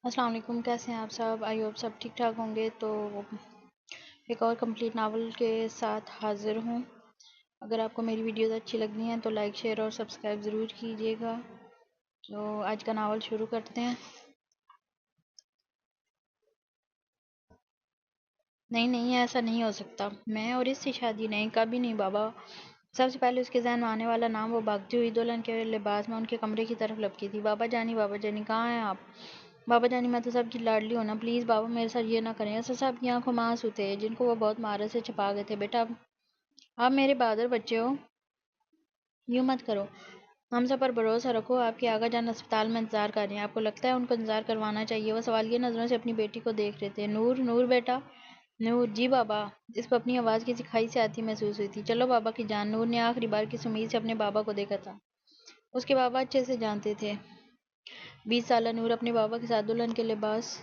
السلام علیکم، کیسے ہیں آپ سب؟ آئی ہوپ سب ٹھیک ٹھاک ہوں گے۔ تو ایک اور کمپلیٹ ناول کے ساتھ حاضر ہوں۔ اگر آپ کو میری ویڈیوز اچھی لگتی ہیں تو لائک شیئر اور سبسکرائب ضرور کیجیے گا۔ تو آج کا ناول شروع کرتے ہیں۔ نہیں ایسا نہیں ہو سکتا، میں اور اس سے شادی نہیں، کبھی نہیں بابا۔ سب سے پہلے اس کے ذہن میں آنے والا نام وہ بھاگتی ہوئی دلہن کے لباس میں ان کے کمرے کی طرف لپکی تھی۔ بابا جانی کہاں ہیں آپ؟ بابا جانی میں تو سب کی لاڈلی ہوں نا، پلیز بابا میرے ساتھ یہ نہ کریں۔ اسد صاحب کی آنکھوں میں آنسو تھے جن کو وہ بہت مہارت سے چھپا گئے تھے۔ بیٹا آپ میرے بہادر بچے ہو، یوں مت کرو، ہم سب پر بھروسہ رکھو۔ آپ کے آقا جان اسپتال میں انتظار کر رہے ہیں، آپ کو لگتا ہے ان کو انتظار کروانا چاہیے؟ وہ سوالیہ نظروں سے اپنی بیٹی کو دیکھ رہے تھے۔ نور بیٹا۔ نور جی بابا۔ اس کو اپنی آواز کسی کھائی سے آتی محسوس ہوئی تھی۔ چلو بابا کی جان۔ نور نے آخری بار کس امید سے اپنے بابا کو دیکھا تھا، اس کے بابا اچھے سے جانتے تھے۔ 20 سالہ نور اپنے بابا کے ساتھ دلہن کے لباس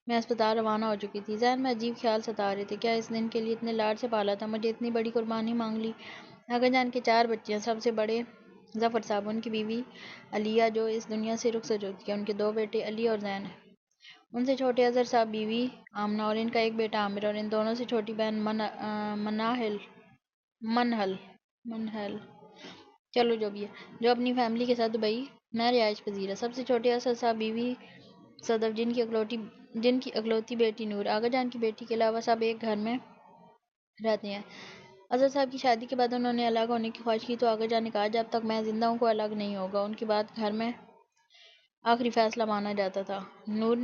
میں اسپتال روانہ ہو چکی تھی۔ ذہن میں عجیب خیال ستا رہے تھے، کیا اس دن کے لیے اتنے لاڈ سے پالا تھا، مجھے اتنی بڑی قربانی مانگ لی؟ آقا جان کے 4 بچے ہیں، سب سے بڑے ظفر صاحب، ان کی بیوی علیہ جو اس دنیا سے رخصت ہو چکی ہے، ان کے 2 بیٹے علی اور زین ہیں، ان سے چھوٹے اظہر صاحب، بیوی آمنہ اور ان کا ایک بیٹا عامر، اور ان دونوں سے چھوٹی بہن منہل چلو جو بھی ہے، جو اپنی فیملی کے ساتھ دبئی میں رہائش پذیر ہے۔ سب سے چھوٹے اسد صاحب، بیوی صدف، جن کی اکلوتی بیٹی نور، آقا جان کی بیٹی کے علاوہ سب ایک گھر میں رہتے ہیں۔ اسد صاحب کی شادی کے بعد انہوں نے الگ ہونے کی خواہش کی تو آقا جان نے کہا جب تک میں زندہ ہوں کوئی الگ نہیں ہوگا۔ ان کی بات گھر میں آخری فیصلہ مانا جاتا تھا۔ نور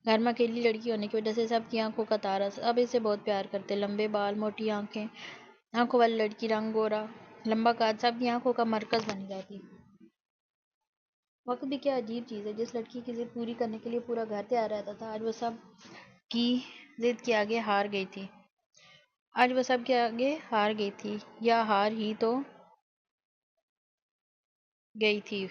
گھر میں اکیلی لڑکی ہونے کی وجہ سے سب کی آنکھوں کا تارا، اب اسے بہت پیار کرتے۔ لمبے بال، موٹی آنکھوں والی لڑکی، رنگ گورا، لمبا قد، سب کی آنکھوں کا مرکز بن جاتی۔ وقت بھی کیا عجیب چیز ہے، جس لڑکی کی ضد پوری کرنے کے لیے پورا گھر تیار رہتا تھا، آج وہ سب کی ضد کے آگے ہار گئی تھی، یا ہار ہی تو گئی تھی۔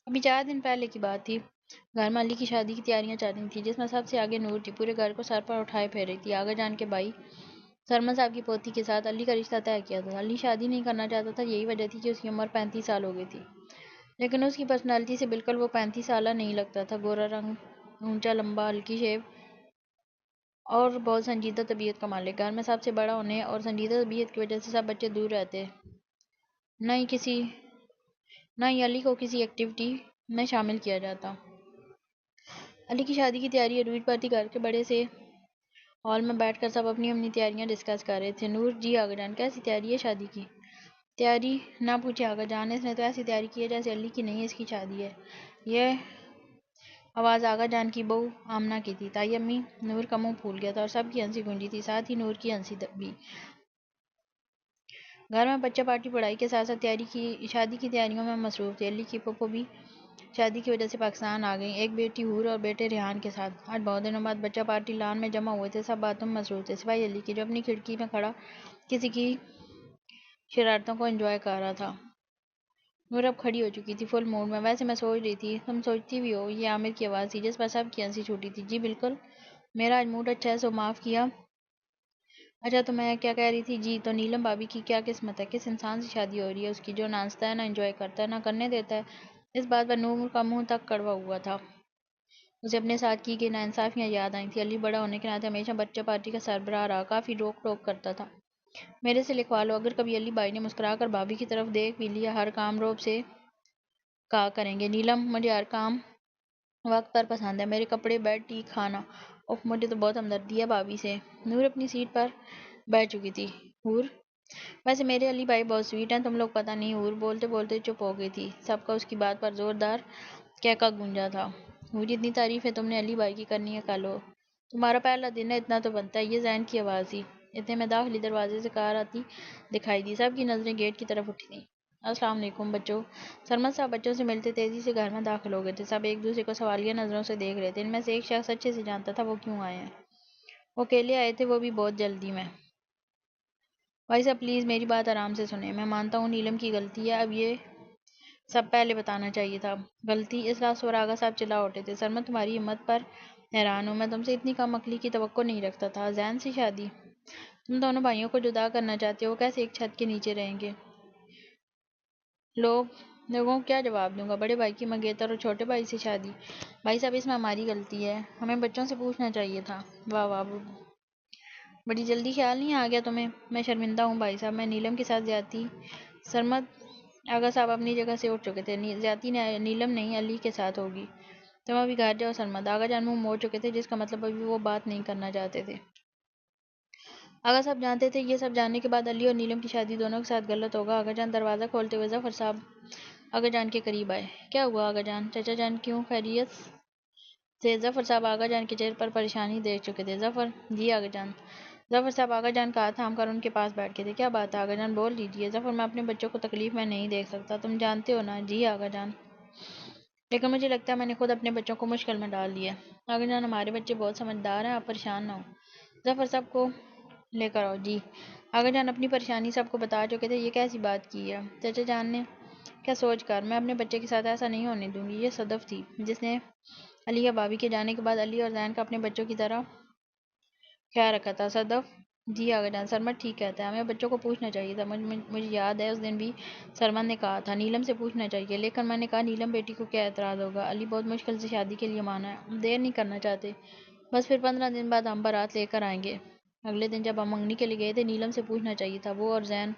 ابھی 4 دن پہلے کی بات تھی، گھر میں علی کی شادی کی تیاریاں چل رہی تھیں، جس میں سب سے آگے نور تھی، پورے گھر کو سر پر اٹھائے پھیر رہی تھی۔ آقا جان کے بھائی سرمد صاحب کی پوتی کے ساتھ علی کا رشتہ طے کیا تھا۔ علی شادی نہیں کرنا چاہتا تھا، یہی وجہ تھی کہ اس کی عمر 35 سال ہو گئی تھی، لیکن اس کی پرسنالٹی سے بالکل وہ 35 سالہ نہیں لگتا تھا۔ گورا رنگ، اونچا لمبا، ہلکی شیو اور بہت سنجیدہ طبیعت کا مالک۔ گھر میں سب سے بڑا ہونے اور سنجیدہ طبیعت کی وجہ سے سب بچے دور رہتے، نہ ہی علی کو کسی ایکٹیویٹی میں شامل کیا جاتا۔ علی کی شادی کی تیاری عروج پر تھی۔ گھر کے بڑے سے ہال میں بیٹھ کر سب اپنی تیاریاں ڈسکس کر رہے تھے۔ نور جی آقا جان، کیسی تیاری ہے شادی کی؟ تیاری نہ پوچھے آقا جان، اس نے تو ایسی تیاری کی ہے جیسے علی کی نہیں اس کی شادی ہے۔ یہ آواز آقا جان کی بہو آمنہ کی تھی۔ تائی امی، نور کا منہ پھول گیا تھا اور سب کی ہنسی گونجی تھی، ساتھ ہی نور کی ہنسی بھی۔ گھر میں بچہ پارٹی پڑھائی کے ساتھ ساتھ شادی کی تیاریوں میں مصروف تھے۔ علی کی پھپھو بھی شادی کی وجہ سے پاکستان آ گئیں، ایک بیٹی حور اور بیٹے ریحان کے ساتھ۔ آج بہت دنوں بعد بچہ پارٹی لان میں جمع ہوئے تھے، سب باتوں میں مصروف تھے سوائے علی کے، جو اپنی کھڑکی میں کھڑا کسی کی شرارتوں کو انجوائے کر رہا تھا۔ نور اب کھڑی ہو چکی تھی، فل موڈ میں۔ ویسے میں سوچ رہی تھی، تم سوچتی بھی ہو، یہ عامر کی آواز تھی جس پر سب کی ہنسی چھوٹی تھی۔ جی بالکل، میرا آج موڈ اچھا ہے سو معاف کیا۔ اچھا تو میں کیا کہہ رہی تھی، جی تو نیلم بھابی کی کیا قسمت ہے، کس انسان سے شادی ہو رہی ہے اس کی، جو نہ ہنستا ہے، نہ انجوائے کرتا ہے، نہ کرنے دیتا ہے۔ اس بات پر نور کا منہ تک کڑوا ہوا تھا۔ اسے اپنے ساتھ کی گئی ناانصافیاں یاد آئی تھیں۔ علی بڑا ہونے کے ناطے ہمیشہ بچہ پارٹی کا سربراہ رہا، کافی روک ٹوک کرتا تھا۔ میرے سے لکھوا لو۔ اگر کبھی علی بھائی نے مسکرا کر بھابی کی طرف دیکھ بھی لیا، ہر کام روب سے کہا کریں گے، نیلم مجھے ہر کام وقت پر پسند ہے، میرے کپڑے، بیڈ، ٹی، کھانا، اوف مجھے تو بہت ہمدردی ہے بھابی سے۔ نور اپنی سیٹ پر بیٹھ چکی تھی۔ حور، ویسے میرے علی بھائی بہت سویٹ ہیں، تم لوگ پتہ نہیں۔ حور بولتے بولتے چپ ہو گئی تھی، سب کا اس کی بات پر زوردار کہکا گونجا تھا۔ حور جتنی تعریفیں تم نے علی بھائی کی کرنی ہے کر لو، تمہارا پہلا دن ہے، اتنا تو بنتا ہے۔ یہ زین کی آواز تھی، اتنے میں داخلی دروازے سے کار آتی دکھائی دی، سب کی نظریں گیٹ کی طرف اٹھی تھیں۔ السلام علیکم بچوں۔ سرمد صاحب بچوں سے ملتے تیزی سے گھر میں داخل ہو گئے تھے، سب ایک دوسرے کو سوالیہ نظروں سے دیکھ رہے تھے۔ ان میں سے ایک شخص اچھے سے جانتا تھا وہ کیوں آئے ہیں، وہ اکیلے آئے تھے، وہ بھی بہت جلدی میں۔ بھائی صاحب پلیز میری بات آرام سے سنیں، میں مانتا ہوں نیلم کی غلطی ہے، اب یہ سب پہلے بتانا چاہیے تھا۔ غلطی؟ اس لفظ پر آغا صاحب چلا اٹھے تھے۔ سرمد تمہاری ہمت پر حیران ہوں، میں تم سے اتنی کم عقلی کی توقع نہیں رکھتا تھا۔ زین سے شادی؟ تم دونوں بھائیوں کو جدا کرنا چاہتے ہو، وہ کیسے ایک چھت کے نیچے رہیں گے؟ لوگ لوگوں کو کیا جواب دوں گا؟ بڑے بھائی کی منگیتر اور چھوٹے بھائی سے شادی؟ بھائی صاحب اس میں ہماری غلطی ہے، ہمیں بچوں سے پوچھنا چاہیے تھا۔ واہ واہ، بڑی جلدی خیال نہیں آ گیا تمہیں؟ میں شرمندہ ہوں بھائی صاحب، میں نیلم کے ساتھ زیادتی۔ سرمد آغا صاحب اپنی جگہ سے اٹھ چکے تھے۔ زیادتی نیلم نہیں علی کے ساتھ ہوگی، تم ابھی گھر جاؤ سرمد۔ آغا جان منہ موڑ چکے تھے، جس کا مطلب ابھی وہ بات نہیں کرنا چاہتے تھے۔ آغا صاحب جانتے تھے یہ سب جاننے کے بعد علی اور نیلم کی شادی دونوں کے ساتھ غلط ہوگا۔ آغا جان دروازہ کھولتے ہوئے ظفر صاحب آغا جان کے قریب آئے۔ کیا ہوا آغا جان؟ چچا جان کیوں خیریت سے؟ ظفر صاحب آغا جان کے چہرے پر پریشانی دیکھ چکے تھے۔ ظفر جی آغا جان۔ ظفر صاحب آغا جان کا ہاتھ تھام کر ان کے پاس بیٹھ گئے تھے۔ کیا بات ہے آغا جان، بول دیجیے۔ ظفر میں اپنے بچوں کو تکلیف میں نہیں دیکھ سکتا، تم جانتے ہو نا؟ جی آغا جان، لیکن مجھے لگتا ہے میں نے خود اپنے بچوں کو مشکل میں ڈال دیا۔ آغا جان ہمارے بچے بہت سمجھدار ہیں، آپ پریشان نہ ہو۔ ظفر صاحب کو لے کر آؤ۔ جی آغا جان اپنی پریشانی سب کو بتا چکے تھے۔ یہ کیسی بات کی ہے چچا جان نے؟ کیا سوچ کر؟ میں اپنے بچے کے ساتھ ایسا نہیں ہونے دوں گی۔ یہ صدف تھی جس نے علی یا بھابھی کے جانے کے بعد علی اور زین کا اپنے بچوں کی طرح خیال رکھا تھا۔ صدف جی آغا جان، سرمد ٹھیک کہتا ہے، ہمیں بچوں کو پوچھنا چاہیے تھا۔ مجھے یاد ہے اس دن بھی سرمد نے کہا تھا نیلم سے پوچھنا چاہیے، لیکن میں نے کہا نیلم بیٹی کو کیا اعتراض ہوگا؟ علی بہت مشکل سے شادی کے لیے مانا ہے، دیر نہیں کرنا چاہتے، بس پھر 15 دن بعد ہم بارات لے کر آئیں گے۔ اگلے دن جب ہم منگنی کے لیے گئے تھے نیلم سے پوچھنا چاہیے تھا، وہ اور زین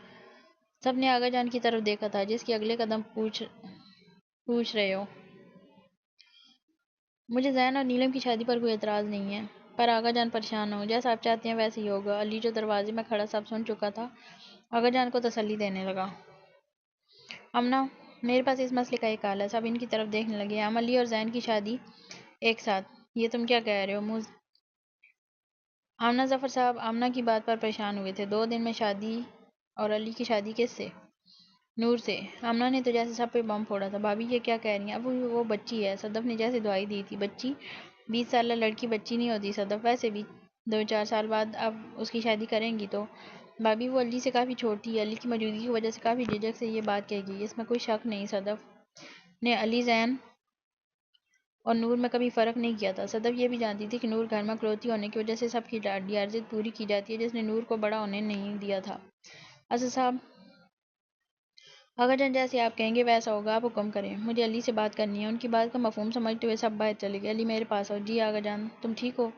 سب نے آغا جان کی طرف دیکھا تھا جس کی اگلے قدم پوچھ رہے ہو۔ مجھے زین اور نیلم کی شادی پر کوئی اعتراض نہیں ہے، پر آغا جان پریشان نہ ہوں، جیسا آپ چاہتے ہیں ویسے ہی ہوگا۔ علی جو دروازے میں کھڑا سب سن چکا تھا آغا جان کو تسلی دینے لگا۔ امنا میرے پاس اس مسئلے کا ایک حل ہے۔ سب ان کی طرف دیکھنے لگے۔ ہم علی اور زین کی شادی ایک ساتھ؟ یہ تم کیا کہہ رہے ہو؟ آمنہ ظفر صاحب آمنہ کی بات پر پریشان ہوئے تھے۔ 2 دن میں شادی؟ اور علی کی شادی کس سے؟ نور سے۔ آمنہ نے تو جیسے سب پہ بم پھوڑا تھا۔ بھابھی یہ کیا کہہ رہی ہیں؟ اب وہ بچی ہے، صدف نے جیسے دعائی دی تھی۔ بچی؟ 20 سالہ لڑکی بچی نہیں ہوتی صدف، ویسے بھی 2-4 سال بعد اب اس کی شادی کریں گی تو۔ بھابھی وہ علی سے کافی چھوٹی ہے، علی کی موجودگی کی وجہ سے کافی جھجک سے یہ بات کہی گئی، اس میں کوئی شک نہیں۔ صدف نے علی، زین اور نور میں کبھی فرق نہیں کیا تھا۔ صدف یہ بھی جانتی تھی کہ نور گھر میں اکلوتی ہونے کی وجہ سے سب کی لاڈلی عرضیت پوری کی جاتی ہے، جس نے نور کو بڑا ہونے نہیں دیا تھا۔ اسد صاحب آغا جان جیسے آپ کہیں گے ویسا ہوگا، آپ حکم کریں، مجھے علی سے بات کرنی ہے۔ ان کی بات کا مفہوم سمجھتے ہوئے سب باہر چلے گئے۔ علی میرے پاس آؤ۔ جی آغا جان، تم ٹھیک ہو؟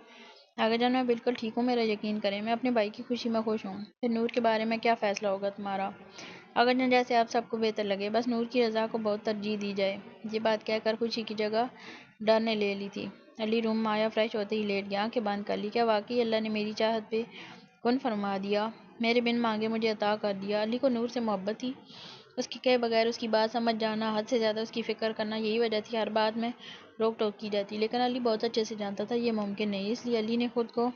آغا جان میں بالکل ٹھیک ہوں، میرا یقین کریں، میں اپنے بھائی کی خوشی میں خوش ہوں۔ پھر نور کے بارے میں کیا فیصلہ ہوگا تمہارا؟ آغا جان جیسے آپ سب کو بہتر لگے، بس نور کی رضا کو بہت ترجیح دی جائے۔ یہ بات کہہ کر خوشی کی جگہ ڈر نے لے لی تھی۔ علی روم میں آیا، فریش ہوتے ہی لیٹ گیا، آنکھیں بند کر لی۔ کیا واقعی اللہ نے میری چاہت پہ کن فرما دیا؟ میرے بن مانگے مجھے عطا کر دیا۔ علی کو نور سے محبت تھی، اس کے کہے بغیر اس کی بات سمجھ جانا، حد سے زیادہ اس کی فکر کرنا، یہی وجہ تھی ہر بات میں روک ٹوک کی جاتی، لیکن علی بہت اچھے سے جانتا تھا یہ ممکن نہیں، اس لیے علی نے خود کو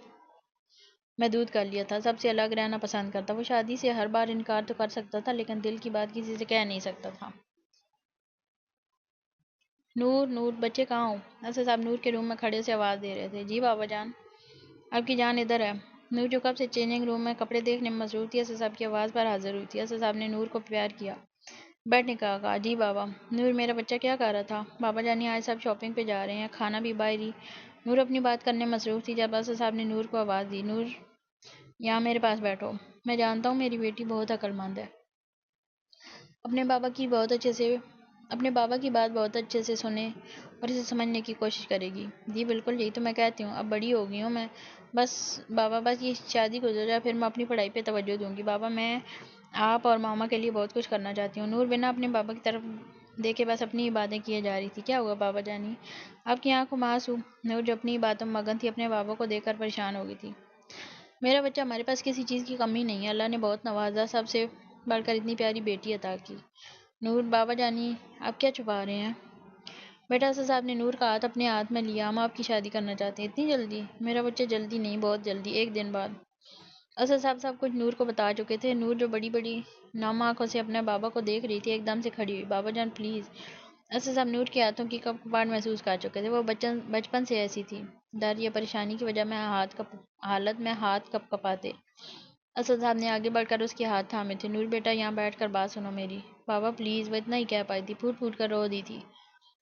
محدود کر لیا تھا، سب سے الگ رہنا پسند کرتا۔ وہ شادی سے ہر بار انکار تو کر سکتا تھا، لیکن دل کی بات کسی سے کہہ نہیں سکتا تھا۔ نور بچے کہاں ہو؟ اسد صاحب نور کے روم میں کھڑے سے آواز دے رہے تھے۔ جی بابا جان، آپ کی جان ادھر ہے۔ نور جو کب سے چینجنگ روم میں کپڑے دیکھنے میں مصروف تھی، اسد صاحب کی آواز پر حاضر ہوئی تھی۔ اسد صاحب نے نور کو پیار کیا، بیٹھنے کا کہا۔ جی بابا۔ نور میرا بچہ کیا کر رہا تھا؟ بابا جانی آج سب شاپنگ پہ جا رہے ہیں، کھانا بھی باہر ہی۔ نور اپنی بات کرنے میں مصروف تھی جب اسد صاحب نے نور کو آواز دی، نور یہاں میرے پاس بیٹھو۔ میں جانتا ہوں میری بیٹی بہت عقل مند ہے، اپنے بابا کی بات بہت اچھے سے سنے اور اسے سمجھنے کی کوشش کرے گی۔ جی بالکل، یہی تو میں کہتی ہوں، اب بڑی ہو گئی ہوں میں، بابا بس یہ شادی گزر جائے پھر میں اپنی پڑھائی پہ توجہ دوں گی۔ بابا میں آپ اور ماما کے لیے بہت کچھ کرنا چاہتی ہوں۔ نور بنا اپنے بابا کی طرف دیکھے بس اپنی ہی باتیں کیے جا رہی تھی۔ کیا ہوا بابا جانی؟ آپ کی آنکھوں میں آنسو؟ نور جو اپنی باتوں میں مگن تھی اپنے بابا کو دیکھ کر پریشان ہو گئی تھی۔ میرا بچہ، ہمارے پاس کسی چیز کی کمی نہیں ہے، اللہ نے بہت نوازا، سب سے بڑھ کر اتنی پیاری بیٹی عطا کی۔ نور بابا جانی آپ کیا چھپا رہے ہیں؟ بیٹا اسد صاحب نے نور کا ہاتھ اپنے ہاتھ میں لیا، ہم آپ کی شادی کرنا چاہتے ہیں۔ اتنی جلدی؟ میرا بچہ جلدی نہیں، بہت جلدی، 1 دن بعد۔ اسد صاحب سب کچھ نور کو بتا چکے تھے۔ نور جو بڑی بڑی نم آنکھوں سے اپنے بابا کو دیکھ رہی تھی ایک دم سے کھڑی ہوئی۔ بابا جان پلیز۔ اسد صاحب نور کے ہاتھوں کی کپکپاہٹ محسوس کر چکے تھے، وہ بچپن سے ایسی تھی، ڈر یا پریشانی کی وجہ میں حالت میں ہاتھ کپکپاتے۔ اسد صاحب نے آگے بڑھ کر اس کے ہاتھ تھامے تھے۔ نور بیٹا یہاں بیٹھ کر بات سنو میری۔ بابا پلیز، وہ اتنا ہی کہہ پائی تھی، پھوٹ پھوٹ کر رو دی تھی۔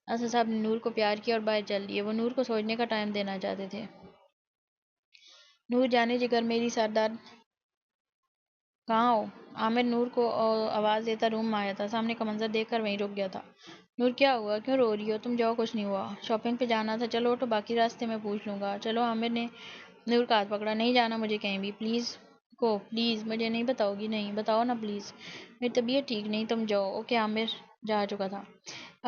اسد صاحب نے نور کو پیار کیا اور باہر چل لیے، وہ نور کو سوچنے کا ٹائم دینا چاہتے تھے۔ نور جانے جگر میری سردار کہاں ہو؟ عامر نور کو آواز دیتا روم میں آیا تھا۔ سامنے کا منظر دیکھ کر وہیں رک گیا تھا۔ نور کیا ہوا؟ کیوں رو رہی ہو؟ تم جاؤ، کچھ نہیں ہوا۔ شاپنگ پہ جانا تھا، چلو اٹھو، باقی راستے میں پوچھ لوں گا۔ چلو، عامر نے نور کا ہاتھ پکڑا۔ نہیں جانا مجھے کہیں بھی، پلیز پلیز مجھے نہیں بتاؤ گی؟ نہیں بتاؤ نا پلیز، میری طبیعت ٹھیک نہیں، تم جاؤ۔ اوکے عامر جا چکا تھا۔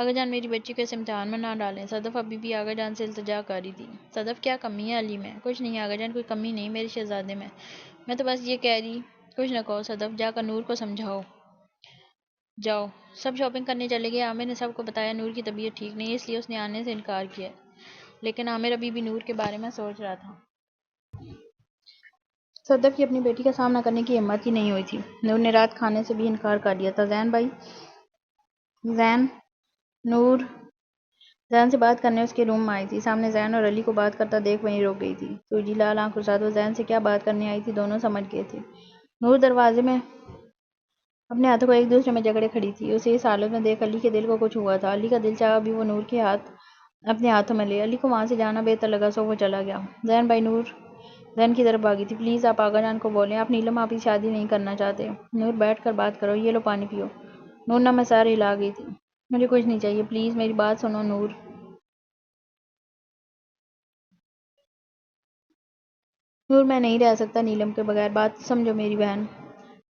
آغا جان میری بچی کو اس امتحان میں نہ ڈالیں۔ صدف ابھی بھی آغا جان سے التجا کر رہی تھی۔ صدف کیا کمی ہے علی میں؟ کچھ نہیں آغا جان، کوئی کمی نہیں میرے شہزادے میں تو بس یہ کہہ رہی۔ کچھ نہ کہو صدف، جا کر نور کو سمجھاؤ۔ جاؤ۔ سب شاپنگ کرنے چلے گئے۔ عامر نے سب کو بتایا نور کی طبیعت ٹھیک نہیں ہے، اس لیے اس نے آنے سے انکار کیا ہے، لیکن عامر ابھی بھی نور کے بارے میں سوچ رہا تھا۔ صدف کی اپنی بیٹی کا سامنا کرنے کی ہمت ہی نہیں ہوئی تھی۔ نور نے رات کھانے سے بھی انکار کر دیا تھا۔ زین بھائی، زین، نور زین سے بات کرنے اس کے روم میں آئی تھی۔ سامنے زین اور علی کو بات کرتا دیکھ وہیں رک گئی تھی۔ سوجی لال آنکھوں کے ساتھ وہ زین سے کیا بات کرنے آئی تھی دونوں سمجھ گئے تھے۔ نور دروازے میں اپنے ہاتھوں کو ایک دوسرے میں جکڑے کھڑی تھی۔ اسے اس حالت میں دیکھ علی کے دل کو کچھ ہوا تھا۔ علی کا دل چاہا ابھی وہ نور کے ہاتھ اپنے ہاتھوں میں لے۔ علی کو وہاں سے جانا بہتر لگا، سو وہ چلا گیا۔ زین بھائی، نور زین کی طرف بھاگی تھی۔ پلیز آپ آغا جان کو بولیں، آپ نیلم آپی سے شادی نہیں کرنا چاہتے۔ نور بیٹھ کر بات کرو، یہ لو پانی پیو۔ نور نہ میں سر ہلا گئی تھی۔ مجھے کچھ نہیں چاہیے، پلیز میری بات سنو نور۔ نور میں نہیں رہ سکتا نیلم کے بغیر، بات سمجھو میری بہن۔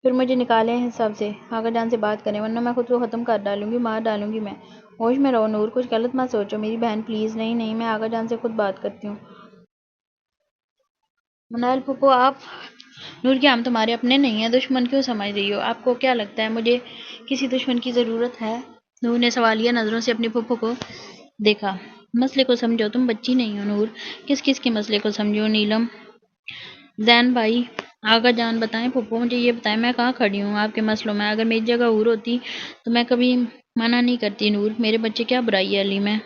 پھر مجھے نکالیں اس سب سے، آغا جان سے بات کریں، ورنہ میں خود کو ختم کر ڈالوں گی، مار ڈالوں گی میں۔ ہوش میں رہو نور، کچھ غلط مت سوچو میری بہن، پلیز۔ نہیں نہیں، میں آغا جان سے خود بات کرتی ہوں۔ منال پھوپھو آپ، نور کی ہم تمہارے اپنے نہیں ہیں، دشمن کیوں سمجھ رہی ہو؟ آپ کو کیا لگتا ہے مجھے کسی دشمن کی ضرورت ہے؟ نور نے سوالیہ نظروں سے اپنی پھوپھو کو دیکھا۔ مسئلے کو سمجھو، تم بچی نہیں ہو نور۔ کس کس کے مسئلے کو سمجھو نیلم؟ زین بھائی، آغا جان بتائیں پھوپھو، مجھے یہ بتائیں میں کہاں کھڑی ہوں آپ کے مسئلوں میں؟ اگر میری جگہ حور ہوتی تو میں کبھی منع نہیں کرتی نور۔ میرے بچے کیا برائی ہے علی میں؟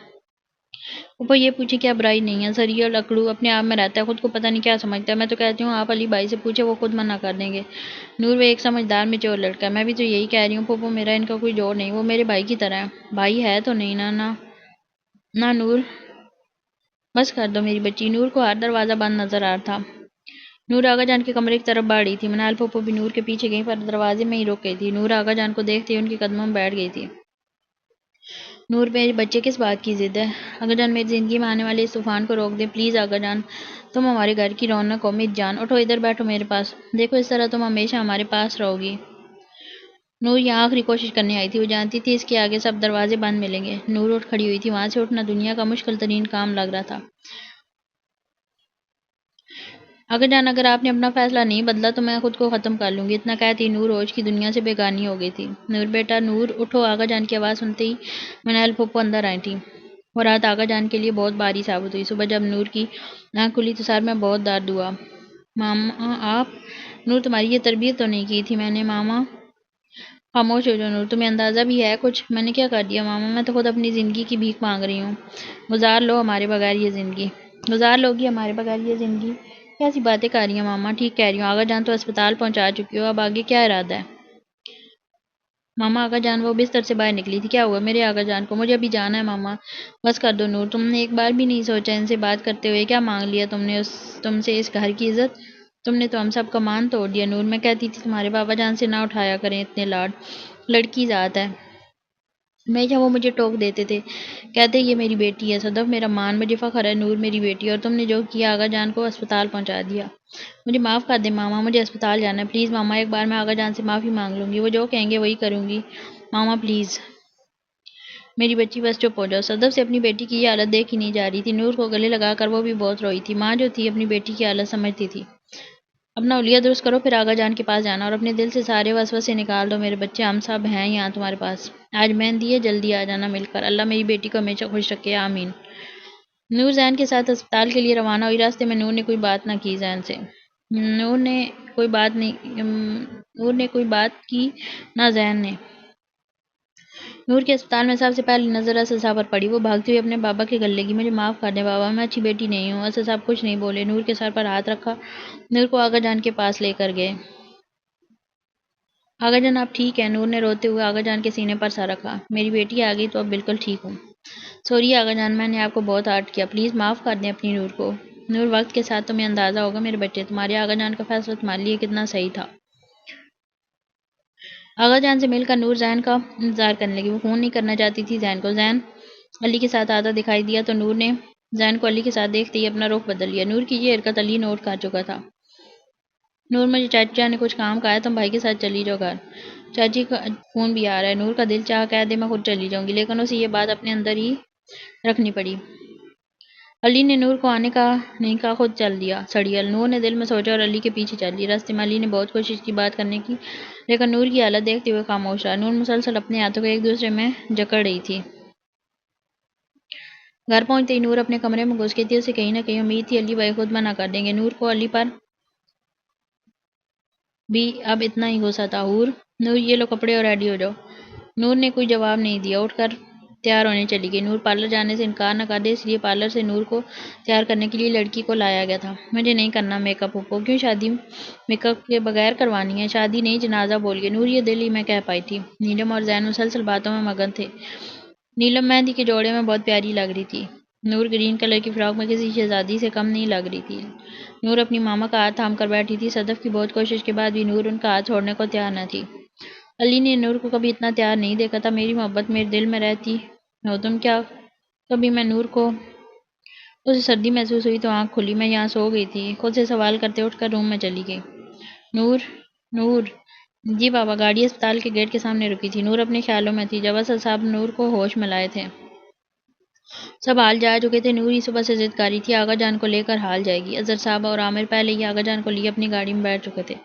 پھوپھو یہ پوچھے کیا برائی نہیں ہے؟ سریع لکڑو اپنے آپ میں رہتا ہے، خود کو پتہ نہیں کیا سمجھتا ہے۔ میں تو کہتی ہوں آپ علی بھائی سے پوچھے، وہ خود منع کر دیں گے۔ نور وہ ایک سمجھدار میچور لڑکا ہے، میں بھی تو یہی کہہ رہی ہوں پھوپھو، میرا ان کا کوئی جوڑ نہیں، وہ میرے بھائی کی طرح ہے۔ بھائی ہے تو نہیں نا نہ نور، بس کر دو میری بچی۔ نور کو ہر دروازہ بند نظر آ رہا تھا۔ نور آغا جان کے کمرے کی طرف بڑھ رہی تھی۔ منال پھوپھو بھی نور کے پیچھے گئی، پر دروازے میں ہی رک گئی تھی۔ نور آغا جان کو دیکھتے ہی ان کے قدموں میں بیٹھ گئی تھی۔ نور میرے بچے کس بات کی ضد ہے؟ آغا جان میری زندگی میں آنے والے اس طوفان کو روک دیں پلیز آغا جان، تم ہمارے گھر کی رونق ہو۔ میری جان اٹھو، ادھر بیٹھو میرے پاس، دیکھو اس طرح تم ہمیشہ ہمارے پاس رہو گی۔ نور یہاں آخری کوشش کرنے آئی تھی، وہ جانتی تھی اس کے آگے سب دروازے بند ملیں گے۔ نور اٹھ کھڑی ہوئی تھی، وہاں سے اٹھنا دنیا کا مشکل ترین کام لگ رہا تھا۔ آغا جان اگر آپ نے اپنا فیصلہ نہیں بدلا تو میں خود کو ختم کر لوں گی، اتنا کہتی نور ہوش کی دنیا سے بیگانی ہو گئی تھی۔ نور بیٹا، نور اٹھو۔ آغا جان کی آواز سنتے ہی منال پھوپھو اندر آئی تھی۔ وہ رات آغا جان کے لیے بہت بھاری ثابت ہوئی۔ صبح جب نور کی آنکھ کھلی تو سر میں بہت درد ہوا۔ ماما آپ، نور تمہاری یہ تربیت تو نہیں کی تھی میں نے ماما؟ خاموش ہو جاؤ نور، تمہیں اندازہ بھی ہے کچھ؟ میں نے کیا کر دیا ماما؟ میں تو خود اپنی زندگی کی بھیک مانگ رہی ہوں۔ گزار لو ہمارے بغیر یہ زندگی۔ گزار لو گی ہمارے بغیر یہ زندگی؟ کیسی باتیں کر رہی ہیں ماما؟ ٹھیک کہہ رہی ہوں، آغا جان تو اسپتال پہنچا چکی ہو، اب آگے کیا ارادہ ہے؟ ماما آغا جان وہ بستر سے باہر نکلی تھی، کیا ہوا میرے آغا جان کو؟ مجھے ابھی جانا ہے ماما۔ بس کر دو نور، تم نے ایک بار بھی نہیں سوچا ان سے بات کرتے ہوئے کیا مانگ لیا تم سے اس گھر کی عزت؟ تم نے تو ہم سب کا مان توڑ دیا نور۔ میں کہتی تھی تمہارے بابا جان سے نہ اٹھایا کریں اتنے لاڈ، لڑکی ذات ہے۔ ہمیشہ وہ مجھے ٹوک دیتے تھے، کہتے یہ میری بیٹی ہے، صدف میرا مان، مجھے فخر ہے نور میری بیٹی ہے، اور تم نے جو کیا آغا جان کو اسپتال پہنچا دیا۔ مجھے معاف کر دیں ماما، مجھے اسپتال جانا ہے پلیز ماما، ایک بار میں آغا جان سے معافی مانگ لوں گی، وہ جو کہیں گے وہی کروں گی ماما پلیز۔ میری بچی بس چپ ہو جاؤ۔ صدف سے اپنی بیٹی کی یہ حالت دیکھی نہیں جا رہی تھی۔ نور کو گلے لگا کر وہ بھی بہت روئی تھی۔ ماں جو تھی اپنی بیٹی کی حالت سمجھتی تھی۔ اپنا حلیہ درست کرو، پھر آغا جان کے پاس جانا، اور اپنے دل سے سارے وسوسے نکال دو میرے بچے، ہم سب ہیں یہاں تمہارے پاس۔ آج مہندی ہے، جلدی آ جانا مل کر، اللہ میری بیٹی کو ہمیشہ خوش رکھے، آمین۔ نور زین کے ساتھ اسپتال کے لیے روانہ ہوئی۔ راستے میں نور نے کوئی بات نہ کی زین سے۔ نور نے کوئی بات کی نہ زین نے۔ نور کے اسپتال میں سب سے پہلی نظر اسد صاحب پر پڑی۔ وہ بھاگتی ہوئی اپنے بابا کے گلے لگی، مجھے معاف کر دیں بابا، میں اچھی بیٹی نہیں ہوں۔ اسد صاحب کچھ نہیں بولے، نور کے سر پر ہاتھ رکھا، نور کو آغا جان کے پاس لے کر گئے۔ آغا جان آپ ٹھیک ہیں؟ نور نے روتے ہوئے آغا جان کے سینے پر سر رکھا۔ میری بیٹی آ گئی تو اب بالکل ٹھیک ہوں۔ سوری آغا جان، میں نے آپ کو بہت ہرٹ کیا، پلیز معاف کر دیں اپنی نور کو۔ نور وقت کے ساتھ تمہیں اندازہ ہوگا میرے بچے، تمہارے آغا جان کا فیصلہ تمہارے لیے کتنا صحیح تھا۔ آغا جان سے مل کر نور زین کا انتظار کرنے لگی۔ وہ فون نہیں کرنا چاہتی تھی زین کو۔ زین علی کے ساتھ آتا دکھائی دیا تو نور نے زین کو علی کے ساتھ دیکھتے ہی اپنا رخ بدل لیا۔ نور کی یہ حرکت علی نوٹ کر چکا تھا۔ نور مجھے چاچی جان نے کچھ کام کہا ہے، تم بھائی کے ساتھ چلی جاؤ گھر۔ چاچی کا فون بھی آ رہا ہے۔ نور کا دل چاہا کہہ دے میں خود چلی جاؤں گی، لیکن اسے یہ بات اپنے اندر ہی رکھنی پڑی۔ علی نے نور کو آنے کا نہیں کہا، خود چل دیا سڑیل۔ نور نے دل میں سوچا اور علی کے پیچھے چل دی۔ راستے میں علی نے بہت کوشش کی بات کرنے کی، لیکن نور کی حالت دیکھتے ہوئے خاموش رہا۔ نور مسلسل اپنے ہاتھوں کو ایک دوسرے میں جکڑ رہی تھی۔ گھر پہنچتے ہی نور اپنے کمرے میں گھس گئی تھی۔ اسے کہیں نہ کہیں امید تھی علی بھائی خود منع کر دیں گے۔ نور کو علی پر بھی اب اتنا ہی غصہ تھا۔ نور یہ لو کپڑے اور ریڈی ہو جاؤ۔ نور نے کوئی جواب نہیں دیا، اٹھ کر تیار ہونے چلی گئی۔ نور پارلر جانے سے انکار نہ کر دے، اس لیے پارلر سے نور کو تیار کرنے کے لیے لڑکی کو لایا گیا تھا۔ مجھے نہیں کرنا میک اپ پھپھو، کیوں شادی میک اپ کے بغیر کروانی ہے؟ شادی نہیں جنازہ بول گئے۔ نور یہ دل ہی میں کہہ پائی تھی۔ نیلم اور زین مسلسل باتوں میں مگن تھے۔ نیلم مہندی کے جوڑے میں بہت پیاری لگ رہی تھی۔ نور گرین کلر کی فراک میں کسی شہزادی سے کم نہیں لگ رہی تھی۔ نور اپنی ماما کا ہاتھ تھام کر بیٹھی تھی۔ صدف کی بہت کوشش کے بعد بھی نور ان کا ہاتھ چھوڑنے کو تیار نہ تھی۔ علی نے نور کو کبھی اتنا تیار نہیں دیکھا تھا۔ میری محبت میرے دل میں رہتی ہو تم کیا؟ کبھی میں نور کو اسے سردی محسوس ہوئی تو آنکھ کھلی۔ میں یہاں سو گئی تھی، خود سے سوال کرتے اٹھ کر روم میں چلی گئی۔ نور نور جی بابا۔ گاڑی اسپتال کے گیٹ کے سامنے رکی تھی۔ نور اپنے خیالوں میں تھی۔ جب اسد صاحب نور کو ہوش میں لائے تھے، سب حال جا چکے تھے۔ نور ہی صبح سے ضد کر رہی تھی آغا جان کو لے کر حال جائے گی۔ اظہر صاحب اور عامر پہلے ہی آغا جان کو لیے اپنی گاڑی میں بیٹھ چکے تھے۔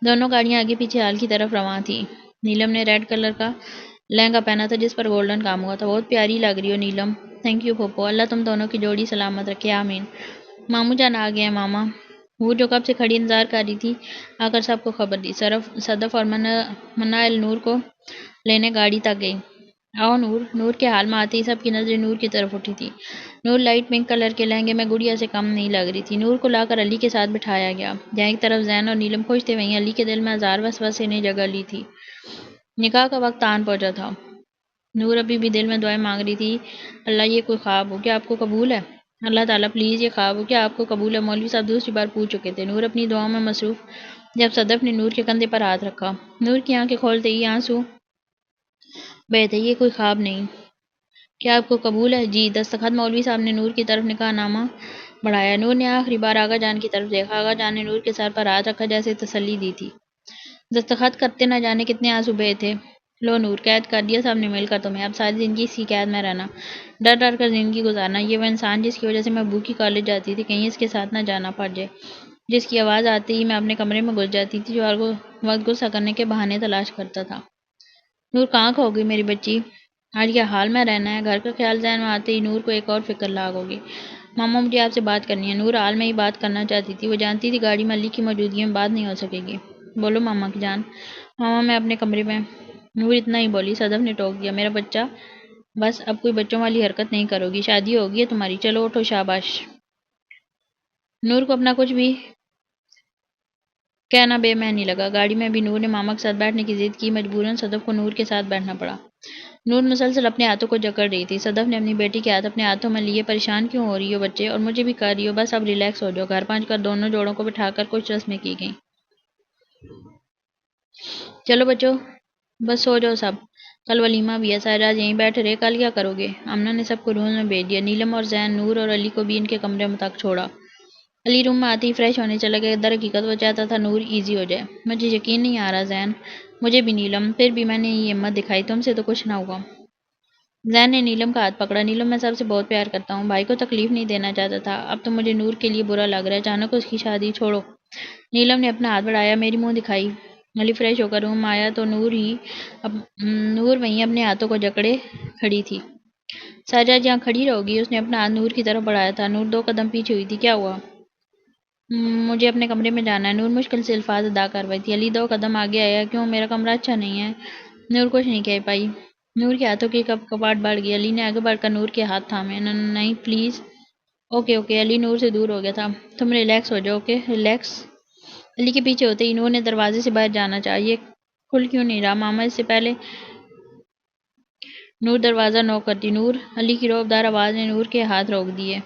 دونوں گاڑیاں آگے پیچھے حال کی طرف رواں تھیں۔ نیلم نے ریڈ کلر کا لہنگا پہنا تھا جس پر گولڈن کام ہوا تھا۔ بہت پیاری لگ رہی ہو نیلم۔ تھینک یو پھوپھو، اللہ تم دونوں کی جوڑی سلامت رکھے، آمین۔ ماموں جان آ گئے ہیں ماما۔ وہ جو کب سے کھڑی انتظار کر رہی تھی آ کر سب کو خبر دی۔ صدف اور منال نور کو لینے گاڑی تک گئی۔ آؤ نور۔ نور کے حال میں آتے ہی سب کی نظریں نور کی طرف اٹھی تھی۔ نور لائٹ پنک کلر کے لہنگے میں گڑیا سے کم نہیں لگ رہی تھی۔ نور کو لا کر علی کے ساتھ بٹھایا گیا۔ جہاں ایک طرف زین اور نیلم خوش تھے، وہیں علی کے دل میں ہزار وسوسے نے جگہ لی تھی۔ نکاح کا وقت آن پہنچا تھا۔ نور ابھی بھی دل میں دعائیں مانگ رہی تھی، اللہ یہ کوئی خواب ہو کیا آپ کو قبول ہے؟ اللہ تعالیٰ پلیز یہ خواب ہو کیا آپ کو قبول ہے؟ مولوی صاحب دوسری بار پوچھ چکے تھے۔ نور اپنی دعاؤں میں مصروف جب صدف نے نور کے کندھے پر ہاتھ رکھا، نور کی آنکھیں کھولتے ہی آنسو بہے تھے۔ یہ کوئی خواب نہیں، کیا آپ کو قبول ہے؟ جی۔ دستخط۔ مولوی صاحب نے نور کی طرف نکاح نامہ بڑھایا۔ نور نے آخری بار آغا جان کی طرف دیکھا۔ آغا جان نے نور کے سر پر ہاتھ رکھا جیسے تسلی دی تھی۔ دستخط کرتے نہ جانے کتنے آنسو بہے تھے۔ لو نور، قید کر دیا صاحب نے مل کر تمہیں، اب ساری زندگی اس کی قید میں رہنا، ڈر ڈر کر زندگی گزارنا۔ یہ وہ انسان جس کی وجہ سے میں ابو کی کالج جاتی تھی، کہیں اس کے ساتھ نہ جانا پڑ جائے، جس کی آواز آتے ہی میں اپنے کمرے میں گھس جاتی تھی، جو ہر وقت غصہ کرنے کے بہانے تلاش کرتا تھا۔ نور کہاں کھو گئی میری بچی؟ آج کیا حال میں رہنا ہے؟ گھر کا خیال ذہن میں آتے ہی نور کو ایک اور فکر لاغ ہوگی۔ ماما مجھے آپ سے بات کرنی ہے۔ نور حال میں ہی بات کرنا چاہتی تھی۔ وہ جانتی تھی گاڑی میں علی کی موجودگی میں بات نہیں ہو سکے گی۔ بولو ماما کی جان۔ ماما میں اپنے کمرے میں۔ نور اتنا ہی بولی۔ صدف نے ٹوک دیا، میرا بچہ بس اب کوئی بچوں والی حرکت نہیں کرو گی، شادی ہو گئی ہے تمہاری، چلو اٹھو شاباش۔ نور کو اپنا کچھ بھی کہنا بے معنی لگا۔ گاڑی میں بھی نور نے ماما کے ساتھ بیٹھنے کی ضد کی۔ مجبوراً صدف کو نور کے ساتھ بیٹھنا پڑا۔ نور مسلسل اپنے ہاتھوں کو جکڑ رہی تھی۔ صدف نے اپنی بیٹی کے ہاتھ اپنے ہاتھوں میں لیے، پریشان کیوں ہو رہی ہو بچے؟ اور مجھے بھی کر رہی ہو، بس اب ریلیکس ہو جاؤ۔ گھر پہنچ کر دونوں جوڑوں کو بٹھا کر کچھ رسمیں کی گئیں۔ چلو بچوں بس سو جاؤ سب، کل ولیمہ بھی ہے، سارے آج یہیں بیٹھے رہے، کل کیا کرو گے؟ آمنہ نے سب کو روم میں بھیج دیا۔ نیلم اور زین، نور اور علی کو بھی ان کے کمرے تک چھوڑا۔ علی روم میں آتے ہی فریش ہونے چلا گیا۔ در حقیقت وہ چاہتا تھا نور ایزی ہو جائے۔ مجھے یقین نہیں آ رہا زین۔ مجھے بھی نیلم، پھر بھی میں نے یہ ہمت دکھائی، تم سے تو کچھ نہ ہوا۔ زین نے نیلم کا ہاتھ پکڑا۔ نیلم میں سب سے بہت پیار کرتا ہوں، بھائی کو تکلیف نہیں دینا چاہتا تھا، اب تو مجھے نور کے لیے برا لگ رہا ہے، اچانک اس کی شادی۔ چھوڑو۔ نیلم نے اپنا ہاتھ بڑھایا، میری منہ دکھائی۔ علی فریش ہو کر روم میں آیا تو نور وہیں اپنے ہاتھوں کو جکڑے کھڑی تھی۔ ساجد یہاں کھڑی رہو گی؟ اس نے اپنا ہاتھ نور کی طرف بڑھایا تھا۔ نور 2 قدم پیچھے ہوئی تھی۔ کیا ہوا؟ مجھے اپنے کمرے میں جانا ہے، نور مشکل سے الفاظ ادا کر رہی تھی۔ علی 2 قدم آگے آیا، کیوں میرا کمرہ اچھا نہیں ہے؟ نور کچھ نہیں کہہ پائی۔ نور کے ہاتھوں کی کپاٹ بڑھ گئی۔ علی نے آگے بڑھ کر نور کے ہاتھ تھامے۔ نہیں please. Okay okay. Ali Noor سے دور ہو گیا تھا۔ تم ریلیکس ہو جاؤ، اوکے ریلیکس۔ علی کے پیچھے ہوتے ہی نور نے دروازے سے باہر جانا چاہا۔ یہ کھل کیوں نہیں رہا ماما؟ اس سے پہلے نور دروازہ نوک کرتی۔ نور! علی کی رعب دار آواز نے نور کے ہاتھ روک دیے۔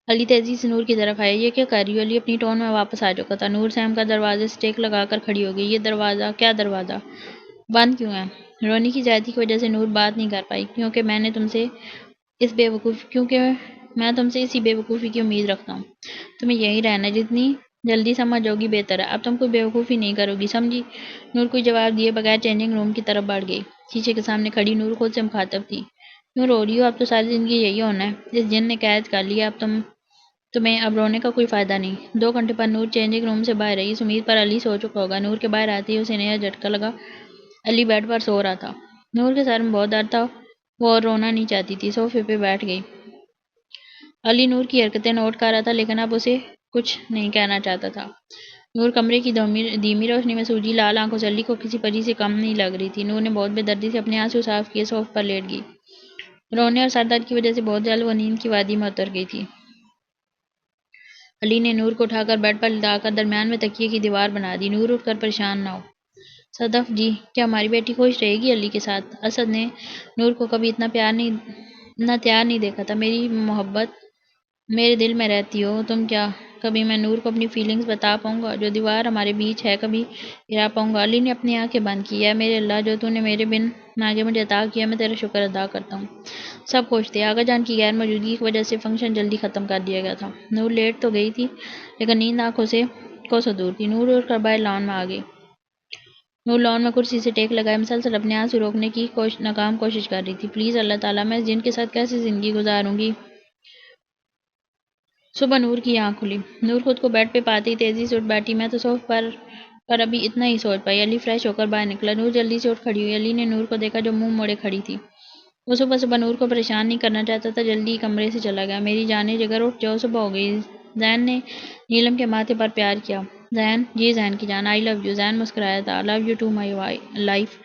علی تیزی سے نور کی طرف آیا. یہ کیا کر رہی ہو؟ علی اپنی ٹون میں واپس آ چکا تھا. نور سیم کا دروازے سے ٹیک لگا کر کھڑی ہو گئی. یہ دروازہ کیا دروازہ بند کیوں ہے؟ رونی کی زیادتی کی وجہ سے نور بات نہیں کر پائی. کیونکہ میں تم سے اسی بے وقوفی کی امید رکھتا ہوں. تمہیں یہی رہنا ہے. جتنی جلدی سمجھ جاؤ گی بہتر ہے. اب تم کوئی بے وقوفی نہیں کرو گی، سمجھی؟ نور کوئی جواب دیے بغیر چینجنگ روم کی طرف بڑھ گئی. شیشے کے سامنے کھڑی نور خود سے مخاطب تھی. کیوں رو رہی ہو؟ اب تو ساری زندگی یہی ہونا ہے. اس جن نے قید کر لیا. اب تمہیں اب رونے کا کوئی فائدہ نہیں. 2 گھنٹے پر نور چینجنگ روم سے باہر رہی. اس امید پر علی سو چکا ہوگا. نور کے باہر آتے ہی اسے نیا جھٹکا لگا. علی بیڈ پر سو رہا تھا. نور کے سر میں بہت درد تھا. وہ اور رونا نہیں چاہتی تھی. صوفے پہ بیٹھ گئی. علی نور کی حرکتیں نوٹ کر رہا تھا لیکن اب اسے کچھ نہیں کہنا چاہتا تھا. نور کمرے کی دھیمی روشنی میں سوجی لال آنکھوں سے علی کو کسی پری سے کم نہیں لگ رہی تھی. نور نے بہت بے دردی سے اپنے آنسو صاف کیے. صوفے پر لیٹ گئی. رونے اور سر درد کی وجہ سے بہت جلد وہ نیند کی وادی میں اتر گئی تھی. علی نے نور کو اٹھا کر بیڈ پر لٹا کر درمیان میں تکیے کی دیوار بنا دی. نور اٹھ کر پریشان نہ ہو. صدف جی، کیا ہماری بیٹی خوش رہے گی علی کے ساتھ؟ اسد نے نور کو کبھی اتنا تیار نہیں دیکھا تھا. میری محبت میرے دل میں رہتی ہو تم. کیا کبھی میں نور کو اپنی فیلنگز بتا پاؤں گا؟ جو دیوار ہمارے بیچ ہے کبھی گرا پاؤں گا؟ علی نے اپنی آنکھیں بند کی. اے میرے اللہ، جو تو نے میرے بن مانگے مجھے عطا کیا، میں تیرا شکر ادا کرتا ہوں. سب خوش تھے. آغا جان کی غیر موجودگی کی وجہ سے فنکشن جلدی ختم کر دیا گیا تھا. نور لیٹ تو گئی تھی لیکن نیند آنکھوں سے کوسوں دور تھی. نور اٹھ کر باہر لان میں آ گئی. نور لان میں کرسی سے ٹیک لگائے مسلسل اپنے آنسو روکنے کی ناکام کوشش کر رہی تھی. پلیز اللہ تعالیٰ، میں اس جن کے ساتھ کیسے زندگی گزاروں گی؟ صبح نور کی آنکھ کھلی. نور خود کو بیڈ پہ پاتے ہی تیزی سے اٹھ بیٹھی. میں تو صوفے پر ابھی اتنا ہی سوچ پائی. علی فریش ہو کر باہر نکلا. نور جلدی سے اٹھ کھڑی ہوئی. علی نے نور کو دیکھا جو منہ موڑے کھڑی تھی. وہ صبح صبح نور کو پریشان نہیں کرنا چاہتا تھا. جلدی کمرے سے چلا گیا. میری جانیں جگر اٹھ جاؤ، صبح ہو گئی. زین نے نیلم کے ماتھے پر پیار کیا. زین، جی زین کی جان، آئی لو یو. زین مسکرایا تھا. Love you to my life.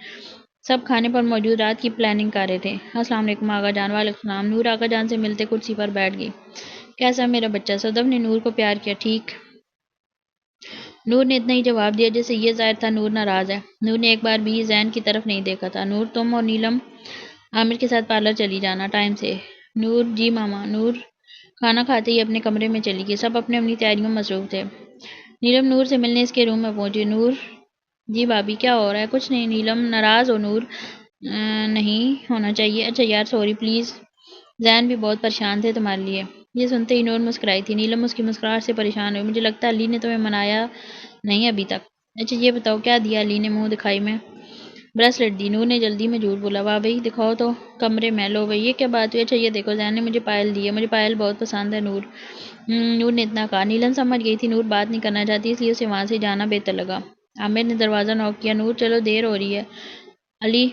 سب کھانے پر موجود رات کی پلاننگ کر رہے تھے. السلام علیکم آغا جان. وعلیکم السلام. نور آغا جان سے ملتے کرسی پر بیٹھ گئی. کیسا ہے میرا بچہ؟ صدف نے نور کو پیار کیا. ٹھیک. نور نے اتنا ہی جواب دیا جیسے یہ ظاہر تھا نور ناراض ہے. نور نے ایک بار بھی زین کی طرف نہیں دیکھا تھا. نور، تم اور نیلم عامر کے ساتھ پارلر چلی جانا ٹائم سے. نور، جی ماما. نور کھانا کھاتے ہی اپنے کمرے میں چلی گئی. سب اپنی اپنی تیاریوں میں مصروف تھے. نیلم نور سے ملنے اس کے روم میں پہنچی. نور، جی بھابی کیا ہو رہا ہے؟ کچھ نہیں. نیلم، ناراض ہو نور؟ نہیں ہونا چاہیے. اچھا یار، سوری پلیز. زین بھی بہت پریشان تھے تمہارے لیے. یہ سنتے ہی نور مسکرائی تھی. نیلم اس کی مسکراہٹ سے پریشان ہوئی. مجھے لگتا ہے علی نے تمہیں منایا نہیں ابھی تک. اچھا یہ بتاؤ کیا دیا علی نے؟ منہ دکھائی میں. بریسلیٹ دی. نور نے جلدی میں جھوٹ بولا. واہ بھئی، دکھاؤ تو. کمرے میں. لو بھئی، یہ کیا بات ہوئی؟ اچھا یہ دیکھو، زین نے مجھے پائل دی ہے. مجھے پائل بہت پسند ہے. نور نے اتنا کہا. نیلم سمجھ گئی تھی نور بات نہیں کرنا چاہتی، اس لیے اسے وہاں سے جانا بہتر لگا. عامر نے دروازہ نوک کیا. نور چلو، دیر ہو رہی ہے. علی.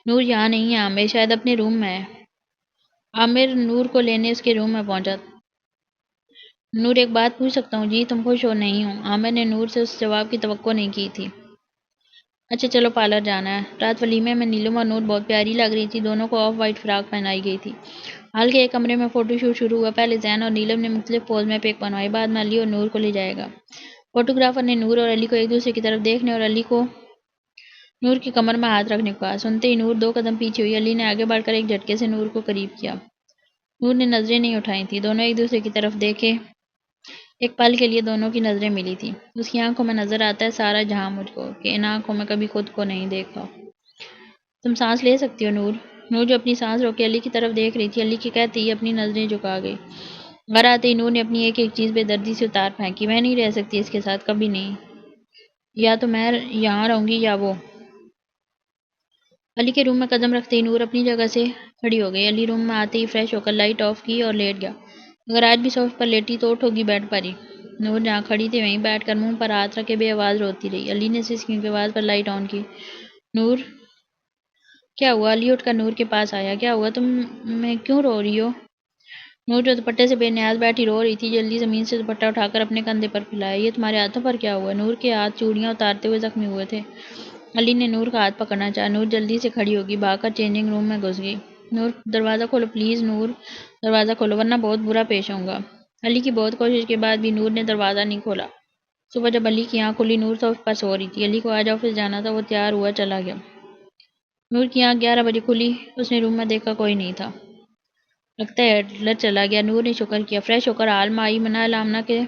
نور یہاں نہیں ہے. عامر شاید اپنے روم میں ہے. عامر نور کو لینے اس کے روم میں پہنچا. نور ایک بات پوچھ سکتا ہوں؟ جی. تم خوش ہو؟ نہیں ہوں. عامر نے نور سے اس جواب کی توقع نہیں کی تھی. اچھا چلو پارلر جانا ہے. رات ولیمے میں نیلم اور نور بہت پیاری لگ رہی تھی. دونوں کو آف وائٹ فراق پہنائی گئی تھی. حال کے ایک کمرے میں فوٹو شوٹ شروع ہوا. پہلے زین اور نیلم نے مختلف پوز میں پک بنوائی. بعد میں علی اور نور کو لے جائے گا. فوٹوگرافر نے نور اور علی کو ایک دوسرے کی طرف دیکھنے اور علی کو نور کی کمر میں ہاتھ رکھنے کو کہا. سنتے ہی نور 2 قدم پیچھے ہوئی. علی نے آگے بڑھ کر ایک جھٹکے سے نور کو قریب کیا. نور نے نظریں نہیں اٹھائی تھیں. دونوں ایک دوسرے کی طرف دیکھے. ایک پل کے لیے دونوں کی نظریں ملی تھیں. اس کی آنکھوں میں نظر آتا ہے سارا جہاں مجھ کو، کہ ان آنکھوں میں کبھی خود کو نہیں دیکھا. تم سانس لے سکتی ہو نور؟ نور جو اپنی سانس روک کے علی کی طرف دیکھ رہی تھی، علی کے کہتے ہی اپنی نظریں جھکا گئی. گھر آتے ہی نور نے اپنی ایک ایک چیز بے دردی سے اتار پھینکی. میں نہیں رہ سکتی اس کے ساتھ، کبھی نہیں. یا تو میں یہاں رہوں گی یا وہ. علی کے روم میں قدم رکھتے ہی نور اپنی جگہ سے کھڑی ہو گئی. علی روم میں آتے ہی فریش ہو کر لائٹ آف کی اور لیٹ گیا. اگر آج بھی صوفے پر لیٹی تو اٹھو گی بیڈ پر ہی. نور جہاں کھڑی تھی وہیں بیٹھ کر منہ پر ہاتھ رکھے بے آواز روتی رہی. علی نے سسکیوں کی آواز پر لائٹ آن کی. نور، کیا ہوا؟ علی اٹھ کر نور کے پاس آیا. کیا ہوا؟ تم میں کیوں رو رہی ہو؟ نور جو دوپٹے سے بے نیاز بیٹھی رو رہی تھی، جلدی زمین سے دوپٹہ اٹھا کر اپنے کندھے پر پھیلایا. یہ تمہارے ہاتھوں پر کیا ہوا؟ نور کے ہاتھ چوڑیاں اتارتے ہوئے زخمی ہوئے تھے. علی نے نور کا ہاتھ پکڑنا چاہا. نور جلدی سے کھڑی ہوگی، بھاگ کر چینجنگ روم میں گھس گئی. نور دروازہ کھولو پلیز. نور دروازہ کھولو ورنہ بہت برا پیش ہوں گا. علی کی بہت کوشش کے بعد بھی نور نے دروازہ نہیں کھولا. صبح جب علی کی آنکھ کھلی نور صوفے پر سو رہی تھی. علی کو آج آفس جانا تھا. وہ تیار ہوا چلا گیا. نور کی آنکھ 11 بجے کھلی. اس نے روم میں دیکھا کوئی نہیں تھا. لگتا ہے ہٹلر چلا گیا۔ نور نے شکر کیا۔ فریش ہو کر حال مائی منال آمنہ کے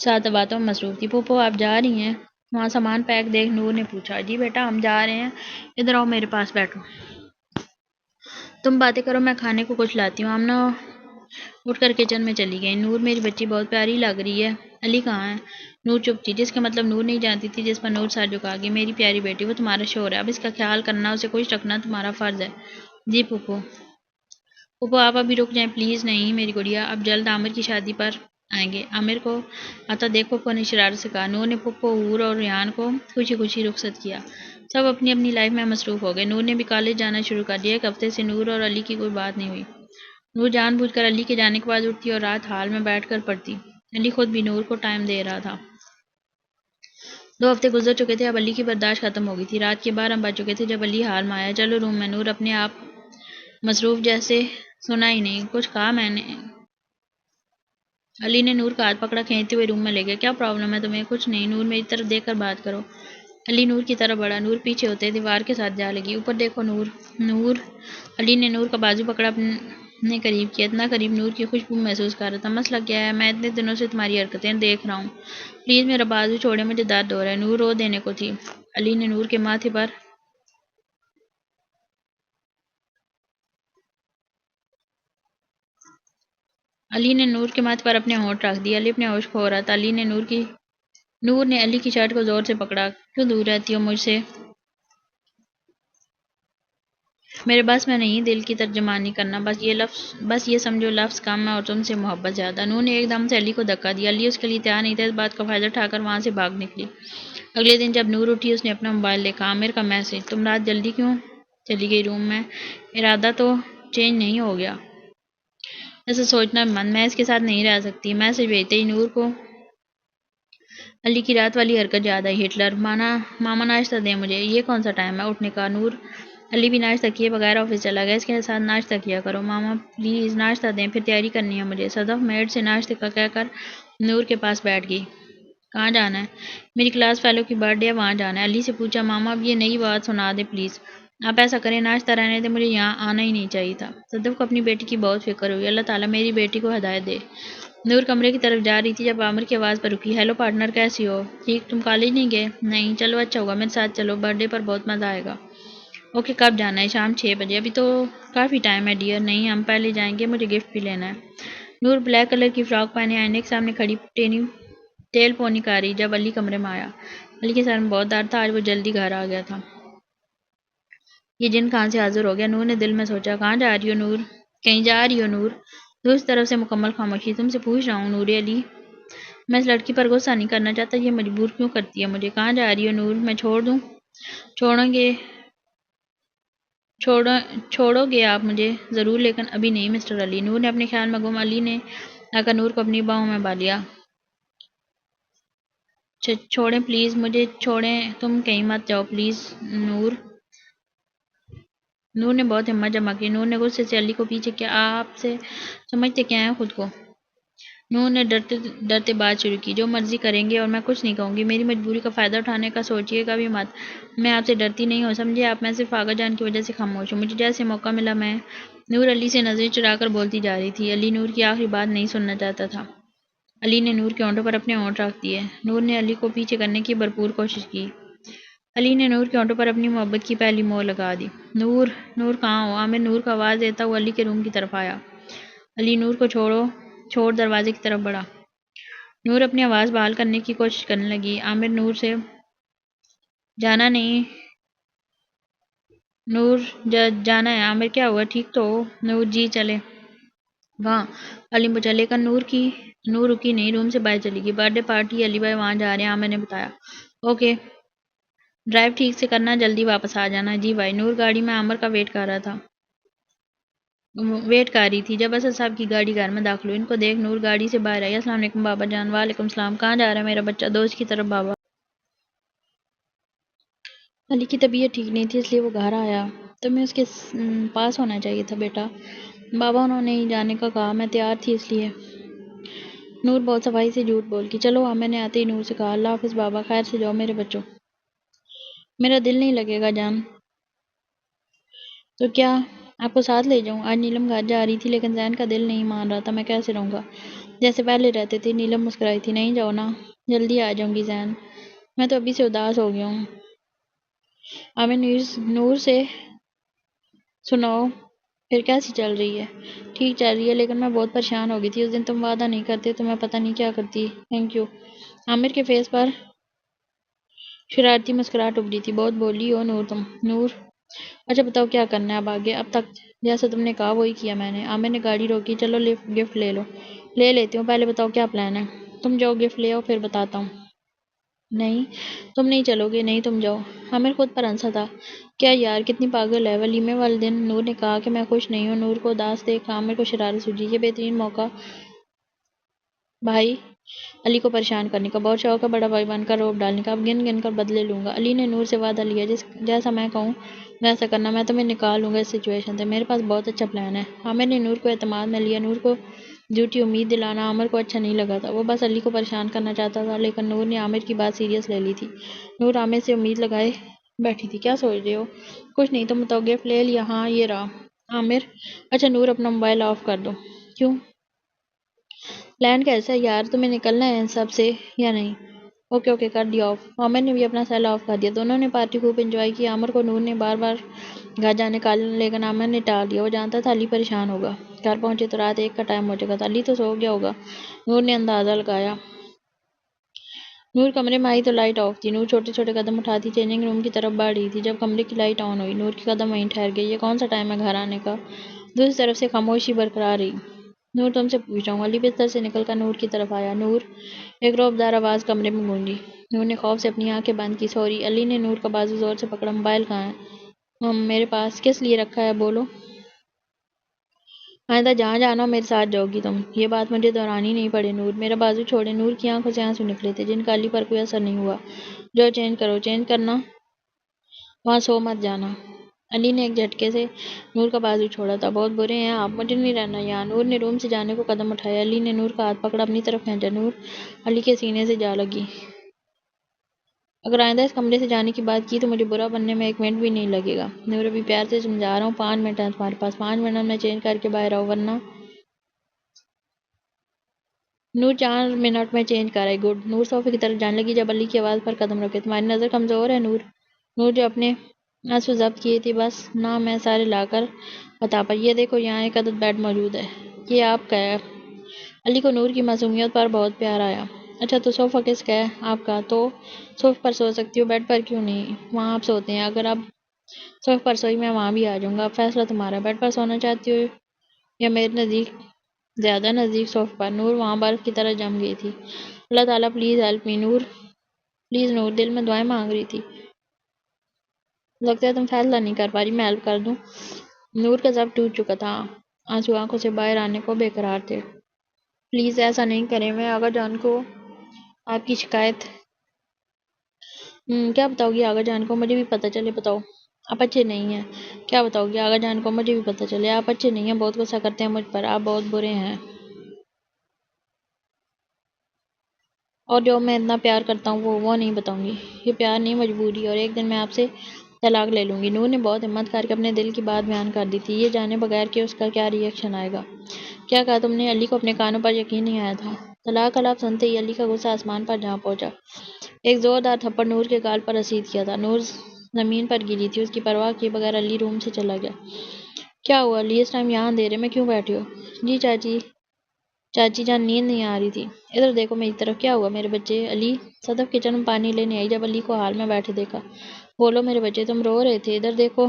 ساتھ باتوں میں مصروف تھی۔ پھوپھو آپ جا رہی ہیں وہاں سامان پیک دیکھ نور نے پوچھا۔ جی بیٹا ہم جا رہے ہیں، ادھر آؤ میرے پاس بیٹھو، تم باتیں کرو میں کھانے کو کچھ لاتی ہوں۔ آمنہ اٹھ کر کچن میں چلی گئی۔ نور میری بچی بہت پیاری لگ رہی ہے، علی کہاں ہے؟ نور چپ تھی، جس کا مطلب نور نہیں جانتی تھی، جس پر نور سر جھکا گئی۔ میری پیاری بیٹی، وہ تمہارا شوہر ہے، اب اس کا خیال کرنا، اسے خوش رکھنا تمہارا فرض ہے۔ جی پھوپھو۔ پھوپھو آپ ابھی رک جائیں پلیز۔ نہیں میری گڑیا، اب جلد عامر کی شادی پر آئیں گے۔ عامر کو آتا دیکھ پھوپھو نے شرارت سے کہا۔ نور نے پھوپھو، حور اور ریحان کو خوشی خوشی رخصت کیا۔ سب اپنی اپنی لائف میں مصروف ہو گئے۔ نور نے بھی کالج جانا شروع کر دیا۔ ایک ہفتے سے نور اور علی کی کوئی بات نہیں ہوئی۔ نور جان بوجھ کر علی کے جانے کے بعد اٹھتی اور رات ہال میں بیٹھ کر پڑھتی۔ علی خود بھی نور کو ٹائم دے رہا تھا۔ 2 ہفتے گزر چکے تھے، اب علی کی برداشت ختم ہو گئی تھی۔ رات کے 12 بج چکے تھے جب علی ہال میں آیا۔ چلو روم میں۔ نور اپنے آپ مصروف جیسے سنا ہی نہیں، کچھ کہا میں نے؟ علی نے نور کا ہاتھ پکڑا، کھینچتے ہوئے روم میں لے گیا۔ کیا پرابلم ہے تمہیں؟ کچھ نہیں۔ نور میری طرف دیکھ کر بات کرو۔ علی نور کی طرف بڑھا۔ نور پیچھے ہوتے دیوار کے ساتھ جا لگی۔ اوپر دیکھو نور۔ نور علی نے نور کا بازو پکڑا، اپنے قریب کیا، اتنا قریب نور کی خوشبو محسوس کر رہا تھا۔ مسئلہ کیا ہے؟ میں اتنے دنوں سے تمہاری حرکتیں دیکھ رہا ہوں، پلیز میرا بازو چھوڑیں، مجھے درد ہو رہا ہے۔ نور رو دینے کو تھی۔ علی نے نور کے ماتھے پر اپنے ہونٹ رکھ دیے۔ علی اپنے ہوش کھو رہا تھا۔ نور نے علی کی شرٹ کو زور سے پکڑا۔ کیوں دور رہتی ہو مجھ سے؟ میرے بس میں نہیں دل کی ترجمانی کرنا، بس یہ سمجھو لفظ کم ہے اور تم سے محبت زیادہ۔ نور نے ایک دم سے علی کو دھکا دیا۔ علی اس کے لیے تیار نہیں تھا۔ اس بات کا فائدہ اٹھا کر وہاں سے بھاگ نکلی۔ اگلے دن جب نور اٹھی، اس نے اپنا موبائل دیکھا۔ عامر کا میسج۔ تم رات جلدی کیوں چلی گئی روم میں؟ ارادہ تو چینج نہیں ہو گیا؟ ایسا سوچنا بند، میں اس کے ساتھ نہیں رہ سکتی۔ میسج بھیجتے ہی نور کو علی کی رات والی حرکت یاد آئی۔ ہٹلر، ماما ناشتہ دیں مجھے۔ یہ کون سا ٹائم ہے اٹھنے کا؟ نور علی بھی ناشتہ کیے بغیر آفس چلا گیا۔ اس کے ساتھ ناشتہ کیا کرو۔ ماما پلیز ناشتہ دیں، پھر تیاری کرنی ہے مجھے۔ صدف میڈ سے ناشتے کا کہہ کر نور کے پاس بیٹھ گئی۔ کہاں جانا ہے؟ میری کلاس فیلو کی برتھ ڈے ہے، وہاں جانا ہے۔ علی سے پوچھا۔ ماما اب یہ نئی بات سنا دیں پلیز، آپ ایسا کریں ناشتہ رہنے دیں، مجھے یہاں آنا ہی نہیں چاہیے تھا۔ صدف کو اپنی بیٹی کی بہت فکر ہوئی۔ اللہ تعالیٰ میری بیٹی کو ہدایت دے۔ نور کمرے کی طرف جا رہی تھی جب عامر کی آواز پر رکی۔ ہیلو پارٹنر، کیسی ہو؟ ٹھیک، تم کالج نہیں گئے؟ نہیں۔ چلو اچھا ہوگا میرے ساتھ چلو، برتھ ڈے پر بہت مزہ آئے گا۔ اوکے، کب جانا ہے؟ شام 6 بجے۔ ابھی تو کافی ٹائم ہے ڈیئر۔ نہیں ہم پہلے جائیں گے، مجھے گفٹ بھی لینا ہے۔ نور بلیک کلر کی فراک پہنے آئینے کے سامنے کھڑی ٹیل پونی کر رہی جب علی کمرے میں آیا۔ علی کے سر میں بہت درد تھا، آج وہ جلدی گھر آ گیا تھا۔ یہ جن کہاں سے حاضر ہو گیا؟ نور نے دل میں سوچا۔ کہاں جا رہی ہو نور؟ کہیں جا رہی ہو نور؟ دوسری طرف سے مکمل خاموشی۔ تم سے پوچھ رہا ہوں نور علی، میں اس لڑکی پر غصہ نہیں کرنا چاہتا، یہ مجبور کیوں کرتی ہے مجھے؟ کہاں جا رہی ہو نور؟ میں چھوڑ دوں؟ چھوڑو گے آپ مجھے؟ ضرور، لیکن ابھی نہیں مسٹر علی۔ نور نے اپنے خیال میں گم۔ علی نے آ کر نور کو اپنی باہوں میں بالیا۔ چھوڑیں پلیز، مجھے چھوڑیں، تم کہیں مت جاؤ پلیز نور۔ نور نے بہت ہمت جمع کی۔ نور نے غصے سے علی کو پیچھے کیا۔ آپ سے سمجھتے کیا ہیں خود کو؟ نور نے ڈرتے ڈرتے بات شروع کی۔ جو مرضی کریں گے اور میں کچھ نہیں کہوں گی، میری مجبوری کا فائدہ اٹھانے کا سوچیے گا بھی مت۔ میں آپ سے ڈرتی نہیں ہوں، سمجھے آپ، میں صرف آغا جان کی وجہ سے خاموش ہوں، مجھے جیسے موقع ملا میں۔ نور علی سے نظریں چرا کر بولتی جا رہی تھی۔ علی نور کی آخری بات نہیں سننا چاہتا تھا۔ علی نے نور کے ہونٹوں پر اپنے ہونٹ رکھ دیے۔ نور نے علی کو پیچھے کرنے کی بھرپور کوشش کی۔ علی نے نور کے ہونٹوں پر اپنی محبت کی پہلی مہر لگا دی۔ نور، نور کہاں ہو؟ عامر نور کو آواز دیتا ہوا علی کے روم کی طرف آیا۔ علی نور کو چھوڑ دروازے کی طرف بڑھا۔ نور اپنی آواز بحال کرنے کی کوشش کرنے لگی۔ عامر نور سے جانا نہیں؟ نور جانا ہے۔ عامر کیا ہوا، ٹھیک تو ہو؟ نور جی چلیں۔ وہاں علی پوچھا، لیکن نور رکی نہیں، روم سے باہر چلی گئی۔ برتھ ڈے پارٹی علی بھائی وہاں جا رہے ہیں، عامر نے بتایا۔ اوکے، ڈرائیو ٹھیک سے کرنا، جلدی واپس آ جانا۔ جی بھائی۔ نور گاڑی میں عامر کا ویٹ کر رہی تھی جب اسد صاحب کی گاڑی گھر میں داخل ہوئی۔ ان کو دیکھ نور گاڑی سے باہر آئی۔ السلام علیکم بابا جان۔ وعلیکم السلام۔ کہاں جا رہا ہے میرا بچہ؟ دوست کی طرف بابا۔ علی کی طبیعت ٹھیک نہیں تھی، اس لیے وہ گھر آیا۔ تمہیں اس کے پاس ہونا چاہیے تھا بیٹا۔ بابا انہوں نے ہی جانے کا کہا، میں تیار تھی اس لیے۔ نور بہت صفائی سے جھوٹ بول کی۔ چلو عامر نے آتے ہی نور سے کہا۔ اللہ حافظ بابا، خیر سے جاؤ میرے بچوں۔ میرا دل نہیں لگے گا جان۔ تو کیا آپ کو ساتھ لے جاؤں؟ آج نیلم گھر جا رہی تھی لیکن زین کا دل نہیں مان رہا تھا، میں کیسے رہوں گا جیسے پہلے رہتے تھے؟ نیلم مسکرائی تھی۔ نہیں جاؤ نا، جلدی آ جاؤں گی زین، میں تو ابھی سے اداس ہو گیا ہوں۔ عامر نور سے سناؤ پھر کیسی چل رہی ہے؟ ٹھیک چل رہی ہے لیکن میں بہت پریشان ہو گئی تھی۔ اس دن تم وعدہ نہیں کرتے تو میں پتہ نہیں کیا کرتی۔ Thank you. عامر کے فیس پر شرارتی مسکراہٹ ابھری تھی۔ بہت بولی ہو نور تم۔ نور اچھا بتاؤ کیا کرنا ہے اب آگے؟ اب تک جیسا تم نے کہا وہی کیا میں نے۔ عامر نے گاڑی روکی۔ چلو گفٹ لے لو۔ لے لیتی ہوں، پہلے بتاؤ کیا پلان ہے؟ تم جاؤ گفٹ لے آؤ پھر بتاتا ہوں۔ نہیں تم نہیں چلو گے، نہیں تم جاؤ۔ عامر خود پر ہنسا تھا۔ کیا یار کتنی پاگل ہے۔ ولیمے والے دن نور نے کہا کہ میں خوش نہیں ہوں۔ نور کو اداس دیکھ عامر کو شرارت سوجی۔ یہ بہترین موقع بھائی علی کو پریشان کرنے کا، بہت شوق ہے بڑا بھائی بن کر روب ڈالنے کا، اب گن گن کر بدلے لوں گا۔ علی نے نور سے وعدہ لیا، جیسا میں کہوں ویسا کرنا، میں تمہیں نکال لوں گا اس سچویشن سے، میرے پاس بہت اچھا پلان ہے۔ عامر نے نور کو اعتماد میں لیا۔ نور کو جھوٹی امید دلانا عامر کو اچھا نہیں لگا تھا، وہ بس علی کو پریشان کرنا چاہتا تھا، لیکن نور نے عامر کی بات سیریس لے لی تھی۔ نور عامر سے امید لگائے بیٹھی تھی۔ کیا سوچ رہے ہو؟ کچھ نہیں، تم بتاؤ گفٹ لے لیا؟ ہاں یہ رہا۔ عامر اچھا نور اپنا موبائل آف کر دو۔ کیوں؟ پلان کیسا ہے یار؟ تمہیں نکلنا ہے ان سب سے یا نہیں؟ اوکے کر دیا آف۔ عامر نے بھی اپنا سیل آف کر دیا۔ دونوں نے پارٹی خوب انجوائے کی۔ عامر کو نور نے بار بار گھر جانے کا لیکن عامر نے ٹال دیا، وہ جانتا تھا علی پریشان ہوگا۔ گھر پہنچے تو رات 1 کا ٹائم ہو چکا تھا۔ علی تو سو گیا ہوگا، نور نے اندازہ لگایا۔ نور کمرے میں آئی تو لائٹ آف تھی۔ نور چھوٹے چھوٹے قدم اٹھاتی چینجنگ روم کی طرف بڑھ رہی تھی جب کمرے کی لائٹ آن ہوئی۔ نور کے قدم وہیں ٹھہر گئے۔ یہ کون سا ٹائم ہے گھر آنے کا؟ دوسری طرف سے خاموشی برقرار رہی۔ نور تم سے پوچھ رہا ہوں۔ علی بستر سے نکل کر نور کی طرف آیا۔ نور ایک رعبدار آواز کمرے میں گونجی۔ نور نے خوف سے اپنی آنکھیں بند کی۔ سوری۔ علی نے نور کا بازو زور سے پکڑا۔ موبائل کہاں ہے؟ میرے پاس۔ کس لیے رکھا ہے بولو؟ آئندہ جہاں جانا ہو میرے ساتھ جاؤ گی تم، یہ بات مجھے دہرانی نہیں پڑے۔ نور میرا بازو چھوڑے۔ نور کی آنکھوں سے آنسو نکلے تھے جن کا علی پر کوئی اثر نہیں ہوا۔ جو چینج کرو، چینج کرنا وہاں سو مت جانا۔ علی نے ایک جھٹکے سے نور کا بازو چھوڑا تھا۔ بہت برے ہیں آپ، مجھے نہیں رہنا یہاں۔ نور نے روم سے جانے کو قدم اٹھایا۔ علی نے نور کا ہاتھ پکڑا اپنی طرف کھینچا۔ نور علی کے سینے سے جا لگی۔ اگر آئندہ اس کمرے سے جانے کی بات کی تو مجھے برا بننے میں 1 منٹ بھی نہیں لگے گا۔ نور ابھی پیار سے سمجھا رہا ہوں، 5 منٹ ہیں تمہارے پاس، 5 منٹ میں چینج کر کے باہر آؤ ورنہ۔ نور 4 منٹ میں چینج کر آئی۔ گڈ۔ نور صوفے کی طرف جانے لگی جب علی کی آواز پر قدم رکے۔ تمہاری نظر کمزور ہے نور۔ نور جو اپنے آنسو ضبط کیے تھی، بس نہ میں سارے لا کر بتا پائی۔ یہ دیکھو یہاں ایک عدد بیڈ موجود ہے، یہ آپ کا ہے۔ علی کو نور کی معصومیت پر بہت پیار آیا۔ اچھا تو صوفہ کس کا ہے؟ آپ کا۔ تو صوفے پر سو سکتی ہو، بیڈ پر کیوں نہیں؟ وہاں آپ سوتے ہیں، اگر آپ صوفے پر سوئی میں وہاں بھی آ جاؤں گا، اب فیصلہ تمہارا ہے۔ بیڈ پر سونا چاہتی ہو یا میرے نزدیک، زیادہ نزدیک صوفے پر؟ نور وہاں برف کی طرح جم گئی تھی۔ اللہ تعالیٰ please help me Noor, please Noor, دل میں دعائیں مانگ رہی تھی۔ لگتا ہے تم فیصلہ نہیں کر پا رہی، میں ہیلپ کر دوں؟ نور کا ضبط ٹوٹ چکا تھا، آنسو آنکھوں سے باہر آنے کو بے قرار تھے۔ پلیز ایسا نہیں کریں، میں آغا جان کو آپ کی شکایت کیا بتاؤ گی آغا جان کو؟ مجھے بھی پتہ چلے، بتاؤ۔ آپ اچھے نہیں ہیں۔ کیا بتاؤ گی آغا جان کو؟ مجھے بھی پتہ چلے۔ آپ اچھے نہیں ہیں، بہت غصہ کرتے ہیں مجھ پر، آپ بہت برے ہیں، اور جو میں اتنا پیار کرتا ہوں وہ نہیں بتاؤں گی۔ یہ پیار نہیں، مجبوری، اور ایک دن میں آپ سے طلاق لے لوں گی۔ نور نے بہت ہمت کر کے اپنے دل کی بات بیان کر دی تھی، یہ جانے بغیر کہ اس کا کیا ری ایکشن آئے گا۔ کیا کہا تم نے؟ علی کو اپنے کانوں پر یقین نہیں آیا تھا۔ طلاق کا لفظ سنتے ہی علی کا غصہ آسمان پر جا پہنچا۔ ایک زوردار تھپڑ نور کے گال پر رسید کیا تھا۔ نور زمین پر گری تھی۔ اس کی پرواہ کیے بغیر علی روم سے چلا گیا۔ کیا ہوا علی، اس ٹائم یہاں اندھیرے میں کیوں بیٹھے ہو؟ جی چاچی جان نیند نہیں آ رہی تھی۔ ادھر دیکھو میری طرف، کیا ہوا میرے بچے؟ علی صدف کچن میں پانی لینے آئی جب علی کو حال میں بیٹھے دیکھا۔ بولو میرے بچے، تم رو رہے تھے، ادھر دیکھو۔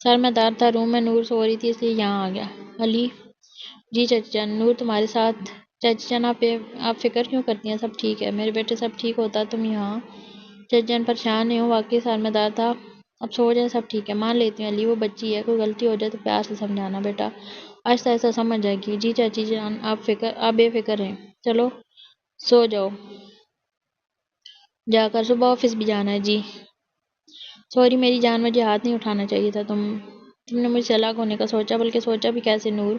سر میں درد تھا، روم میں نور سو رہی تھی اس لیے یہاں آ گیا۔ علی جی چاچی جان، نور تمہارے ساتھ۔ چاچی جان آپ فکر کیوں کرتی ہیں؟ سب ٹھیک ہے میرے بیٹے، سب ٹھیک ہوتا تم یہاں۔ چاچی جان پریشان نہیں ہو، واقعی سر میں درد تھا، اب سو جائے، سب ٹھیک ہے۔ مان لیتی ہوں علی، وہ بچی ہے، کوئی غلطی ہو جائے تو پیار سے سمجھانا بیٹا، آہستہ آہستہ سمجھ جائے گی۔ جی چاچی جان آپ بے فکر رہیں، چلو سو جاؤ جا کر، صبح آفس بھی جانا ہے۔ جی سوری میری جان، مجھے ہاتھ نہیں اٹھانا چاہیے تھا، تم نے مجھ سے الگ ہونے کا سوچا، بلکہ سوچا بھی کیسے نور،